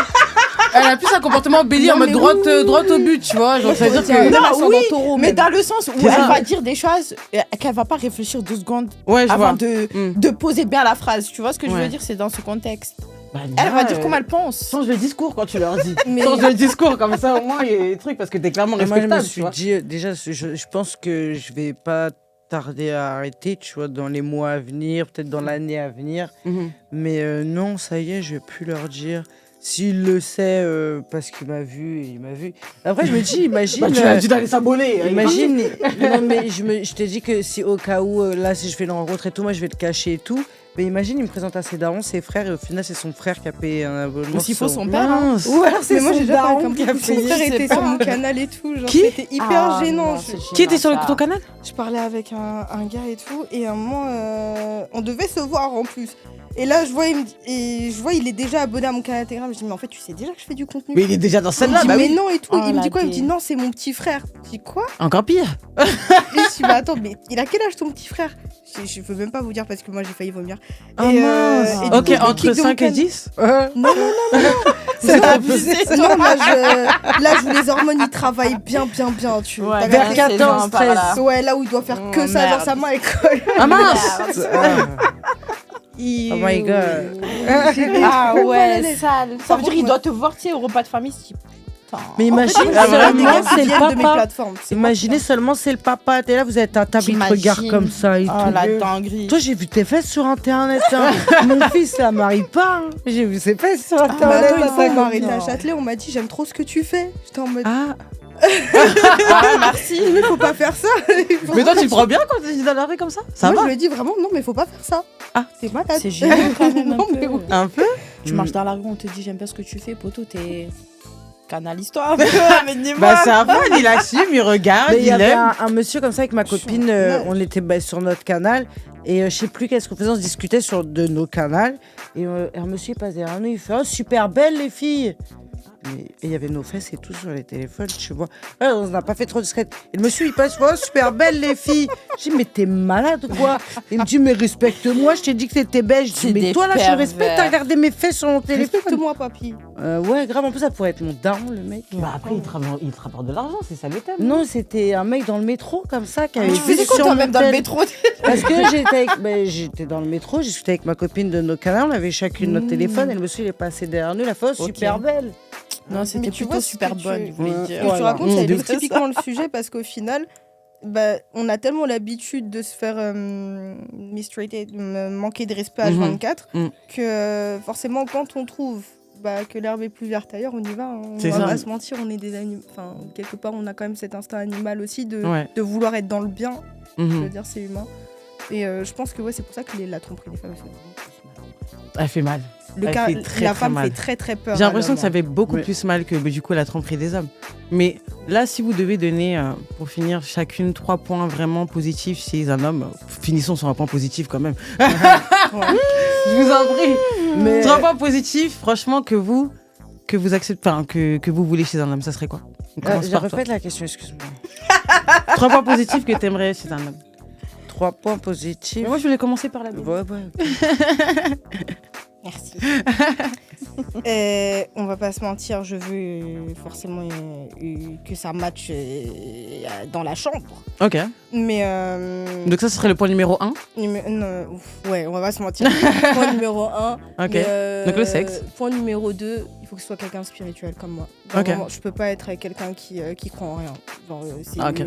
Elle a plus un comportement bélier Non, en mode mais droite au but, tu vois. Genre, ça veut dire que. Non, oui, mais mais dans le sens où C'est elle ça. va dire des choses qu'elle va pas réfléchir 2 secondes Ouais, je avant vois. de poser bien la phrase. Tu vois ce que je Ouais. veux dire? C'est dans ce contexte. Elle va dire comment elle pense. Change le discours quand tu leur dis. Mais- Change le discours, comme ça au moins il y a des trucs, parce que t'es clairement Moi, je me respectable, tu suis vois. dit, déjà, je pense que je vais pas tarder à arrêter, tu vois, dans les mois à venir, peut-être dans l'année à venir. Mhm. Mais non, ça y est, je vais plus leur dire. S'il le sait, parce qu'il m'a vu, il m'a vu. Après, je me dis, imagine. Bah, tu l'as dit d'aller s'abonner. Imagine, non mais je t'ai dit que si au cas où, là, si je fais une rencontre et tout, moi je vais le cacher et tout. Mais imagine, il me présente à ses darons, ses frères, et au final, c'est son frère qui a payé un abonnement. Ou s'il faut sur- son père. hein. Mince. Ou alors c'est Mais moi, son j'ai déjà parlé daron avec qui a un pote, son payé. frère je sais était pas. sur mon canal et tout. Genre, Qui c'était hyper Ah, gênant. non, c'est Qui était gênant, sur ça. ton canal? Je parlais avec un gars et tout, et à un moment, on devait se voir en plus. Et là, je vois, il est déjà abonné à mon canal Telegram. Je dis, mais en fait, tu sais déjà que je fais du contenu. Mais il est déjà dans Il me celle-là, dit, bah mais oui. non et tout. Oh, Il me la dit quoi? Il me dit, dé. non, c'est mon petit frère. Je dis, quoi? Encore pire. Et je dis, mais attends, mais il a quel âge ton petit frère? Je veux même pas vous dire parce que moi, j'ai failli vomir. Oh Et, mince. et du Ok, coup, je le entre kick de mon 5 et canal. 10. Non, C'est abusé, non, là, les hormones, ils travaillent bien, tu vois. Ouais, T'as vers capté 14, 13. Ouais, là où il doit faire que Oh, ça, genre merde. sa main, elle colle. Ah mince. Oh my god. Ah ouais, Ouais, sale. Ça veut dire qu'il doit te voir, tu sais, au repas de famille, ce type. Mais imagine En fait, c'est vraiment des seulement gars qui c'est le viennent de mes papa. plateformes. C'est Imaginez seulement c'est le papa. T'es là, vous êtes un tapis de regard T'imagines. comme ça et Oh tout. la dinguerie. Toi, j'ai vu tes fesses sur internet. Hein. Mon fils, là, marie pas. Hein. J'ai vu ses fesses sur Mais internet. attends, une fois qu'on ça. arrêté à Châtelet, on m'a dit j'aime trop ce que tu fais. J'étais en mode Ah, Ah, merci. mais faut pas faire ça. Mais toi, tu le prends bien quand tu es dans la rue comme ça? Ça Moi va? je lui ai dit vraiment non mais faut pas faire ça. Ah. t'es malade. C'est génial quand même. Non, un mais peu. oui. Un peu? Tu marches dans la rue, on te dit j'aime bien ce que tu fais, poto, t'es canal histoire. Mais dis-moi. Bah ça va, il assume, il regarde, mais il y il avait aime. un monsieur comme ça avec ma copine. On était sur notre canal. Et je sais plus qu'est-ce qu'on faisait. On se discutait sur de nos canals. Et un monsieur il passe derrière nous. Il fait oh, super belle les filles. Et il y avait nos fesses et tout sur les téléphones, tu vois. Ouais, on n'a pas fait trop discrète. Et le monsieur, il passe, oh, super belle les filles. Je dis, mais t'es malade ou quoi? Il me dit, mais respecte-moi, je t'ai dit que t'étais belle. Je C'est dis, mais des toi là, je pervers. respecte, t'as regardé mes fesses sur mon téléphone. Respecte-moi papy. Ouais, grave, en plus, ça pourrait être mon daron, le mec. Bah après, il te rapporte de l'argent, c'est ça le thème. Non, c'était un mec dans le métro, comme ça, qui avait Tu vu faisais quoi sur toi mon même dans le tel. métro? Parce que j'étais dans le métro, j'ai discuté avec ma copine de nos canaux, on avait chacune notre téléphone, et le monsieur, il est passé derrière nous, la fois, oh, Ok. super belle. Non, c'était Mais tu plutôt vois, ce super que bonne, tu- il voulait Ouais. dire. Ce que tu Voilà. racontes, c'est de- typiquement le sujet parce qu'au final, bah, on a tellement l'habitude de se faire mistreater, de manquer de respect à Mhm. 24 Mhm. que forcément quand on trouve que l'herbe est plus verte ailleurs, on y va. Hein. C'est On va ça. pas se mentir, on est des animaux. Enfin, quelque part, on a quand même cet instinct animal aussi de, Ouais. de vouloir être dans le bien. Je veux Mhm. dire, c'est humain. Et je pense que c'est pour ça que la tromperie des femmes, elle fait vraiment plus mal. Elle fait mal. Le Elle cas, fait très, la très femme mal. fait très très peur. J'ai l'impression à que ça l'homme, fait beaucoup Oui. plus mal que du coup la tromperie des hommes. Mais là, si vous devez donner, pour finir, chacune 3 points vraiment positifs chez un homme, finissons sur un point positif quand même. hein. Ouais. Je vous en prie. Mais 3 points positifs, franchement, que vous acceptez, enfin, que vous voulez chez un homme, ça serait quoi? On commence je par toi. répète la question, excuse-moi. 3 points positifs que tu aimerais chez un homme. 3 points positifs. Mais moi, je voulais commencer par la mienne. Ouais. Merci. On va pas se mentir, je veux forcément que ça matche dans la chambre. Ok. Mais. Donc ça, ce serait le point numéro 1. Non, ouais, on va pas se mentir. Point numéro 1. Ok. Donc le sexe. Point numéro 2, il faut que ce soit quelqu'un de spirituel comme moi. Ok. Vraiment, je peux pas être avec quelqu'un qui croit en rien. Genre, Ok.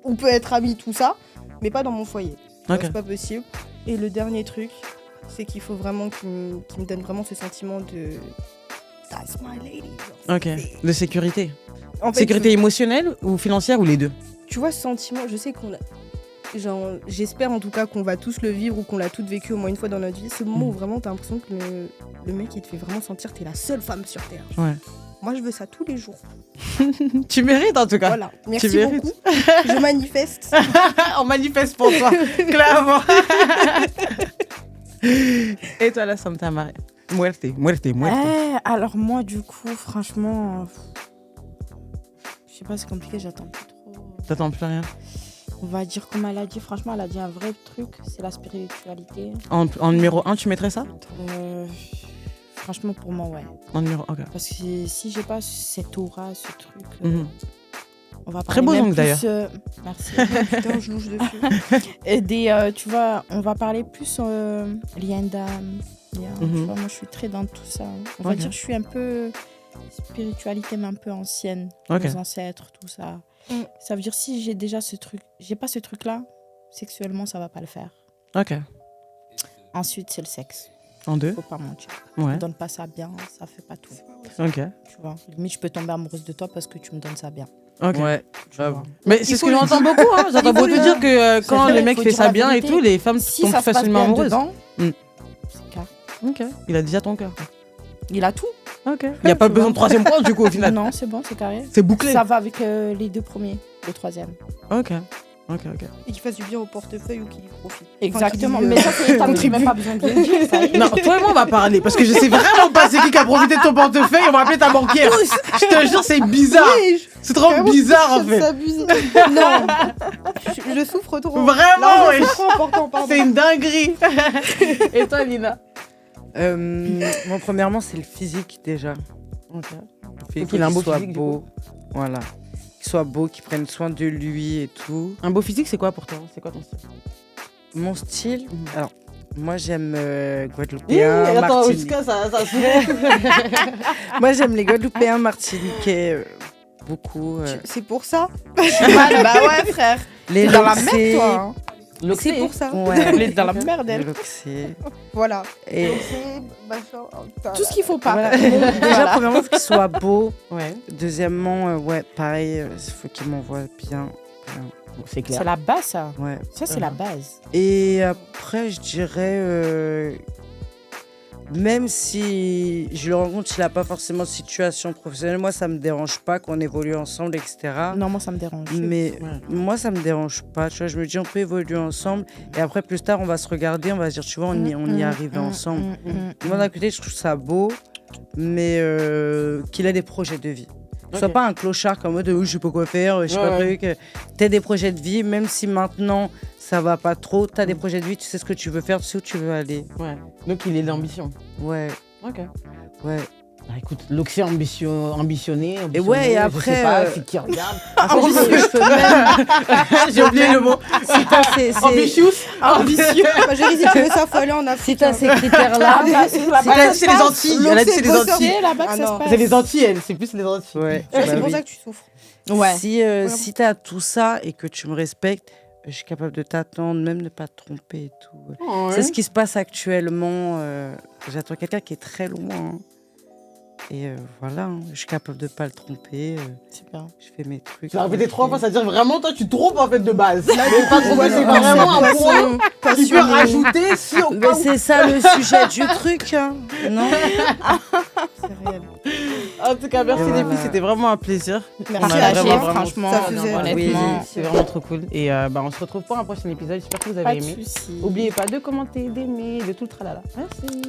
On peut être amis, tout ça, mais pas dans mon foyer. Ok. C'est pas possible. Et le dernier truc, c'est qu'il faut vraiment qu'il me donne vraiment ce sentiment de That's my lady. Genre, Ok. De sécurité. en fait, Sécurité émotionnelle ou financière ou les deux? tu vois ce sentiment, je sais qu'on a. Genre, j'espère en tout cas qu'on va tous le vivre ou qu'on l'a toutes vécu au moins une fois dans notre vie. C'est le moment où vraiment t'as l'impression que le mec il te fait vraiment sentir que t'es la seule femme sur terre. Ouais. Moi je veux ça tous les jours. Tu mérites en tout cas. Voilà. Merci mérites. beaucoup. Je manifeste. On manifeste pour toi, clairement. Et toi, la Santa Maria? Muerte. Alors moi, du coup, franchement, je sais pas, c'est compliqué, j'attends plus trop. T'attends plus rien. On va dire comme elle a dit, franchement, elle a dit un vrai truc, c'est la spiritualité. En numéro 1, tu mettrais ça? Franchement, pour moi, ouais. En numéro... Ok. Parce que si j'ai pas cette aura, ce truc, Mhm. on va Très parler beau même ongle, plus, d'ailleurs. merci. Putain, je louche dessus. Et tu vois, on va parler plus lien d'âme, Bien, Mhm. tu vois, moi, je suis très dans tout ça. On va Ok. dire que je suis un peu spiritualité, mais un peu ancienne. Ok. Nos ancêtres, tout ça. Mm. Ça veut dire si j'ai déjà ce truc, j'ai pas ce truc-là, sexuellement, ça va pas le faire. Ok. Ensuite, c'est le sexe. En deux. Faut pas mentir. Ouais. Tu donnes pas ça bien, ça fait pas tout. Ok. Tu vois. Limite, je peux tomber amoureuse de toi parce que tu me donnes ça bien. Ok. Ouais, Tu grave. vois. Mais c'est ce faut que le j'entends beaucoup. Hein. J'entends Il faut beaucoup le- dire que quand vrai, le mec faut fait dire ça la bien et vérité. tout, les femmes Si tombent ça se passe facilement bien amoureuses. dedans, Mm. c'est carré. Ok. Il a déjà ton cœur. quoi. Il a tout. Ok. Il n'y a pas Tu besoin vois. de troisième point du coup au final. Non, c'est bon, c'est carré. C'est bouclé. Ça va avec les deux premiers, le troisième. Ok. Ok. Ok. Et qu'il fasse du bien au portefeuille ou qu'il y profite. Exactement. Enfin, qu'il, Mais ça, c'est t'as même pas besoin de le dire. Ça y est. Non, toi et moi on va parler parce que je sais vraiment pas c'est qui a profité de ton portefeuille. On va appeler ta banquière. Je te jure, c'est bizarre. Oui, C'est trop vraiment, bizarre en je fait. s'abuse. Non, je souffre trop. Vraiment, Là, wesh. c'est trop important, pardon. C'est une dinguerie. Et toi, Lina? Moi, premièrement, c'est le physique déjà. Ok. Il faut qu'il ait un beau soit physique, du beau. Voilà. Qu'il soit beau, qu'il prenne soin de lui et tout. Un beau physique, c'est quoi pour toi? C'est quoi ton style? Mon style, Mhm. alors, moi j'aime Guadeloupéen, Attends, Martiniquais. jusqu'à ça se Moi j'aime les Guadeloupéens, Martiniquais, beaucoup. C'est pour ça. Bah ouais, frère. Les T'es dans la Loxés. merde, toi. hein. C'est pour ça. Ouais, Elle est dans la merde, les elle. Loxés. Voilà. Et C'est machin. Oh, putain, Tout ce qu'il faut pas. voilà. Déjà, premièrement, il faut qu'il soit beau. Ouais, Deuxièmement, ouais, pareil, il faut qu'il m'envoie bien. bon, c'est clair. C'est la base, ça. Ouais. Ça, c'est la base. Et après, je dirais, même si je le rencontre, il n'a pas forcément de situation professionnelle, moi, ça ne me dérange pas qu'on évolue ensemble, etc. Non, moi, ça me dérange. Mais Ouais. moi, ça ne me dérange pas. Tu vois, je me dis, on peut évoluer ensemble. Et après, plus tard, on va se regarder, on va se dire, tu vois, on y est arrivé ensemble. Moi, d'un côté, je trouve ça beau, mais qu'il ait des projets de vie. Sois Ok. pas un clochard comme moi de je sais pas quoi faire, je sais pas Ouais. truc. T'as des projets de vie, même si maintenant ça va pas trop, t'as des projets de vie, tu sais ce que tu veux faire, tu sais où tu veux aller. Ouais. Donc il est d'ambition. Ouais, Ok. ouais. Bah écoute, l'Oxy ambitionné. Et ouais, et je après, sais pas, c'est qui regarde. Après, je peux même. J'ai oublié le mot. Si t'as c'est- Ambitious. ambitieux. Ma chérie, si tu veux ça, faut aller en si Afrique. t'as ces critères-là, Elle a dit c'est les Antilles. Elle a dit c'est les L'Oxy, Antilles. C'est là-bas que Ah ça se non. passe. C'est les Antilles, elle. C'est plus les Antilles. ouais. C'est bah pour oui. ça que tu souffres. Ouais. Si t'as tout ça et que tu me respectes, je suis capable de t'attendre, même ne pas te tromper et tout. Ouais. C'est ce qui se passe actuellement. J'attends quelqu'un qui est très loin. hein. Et voilà, hein, je suis capable de pas le tromper. Super. Je fais mes trucs. Tu l'as répété 3 fois, tranquille. ça veut dire vraiment, toi, tu te trompes en fait de base. Mais pas trop, c'est Voilà. vraiment un point Passion, qui peut passionné. rajouter si on Mais c'est ça le sujet du truc. Hein. Non. C'est réel. En tout cas, merci les Voilà. filles, c'était vraiment un plaisir. Merci On a à vraiment, Chef, vraiment- franchement. ça faisait- honnêtement. C'est vraiment trop cool. Et on se retrouve pour un prochain épisode. J'espère que vous Pas avez de aimé. soucis. N'oubliez pas de commenter, d'aimer, de tout le tralala. Merci.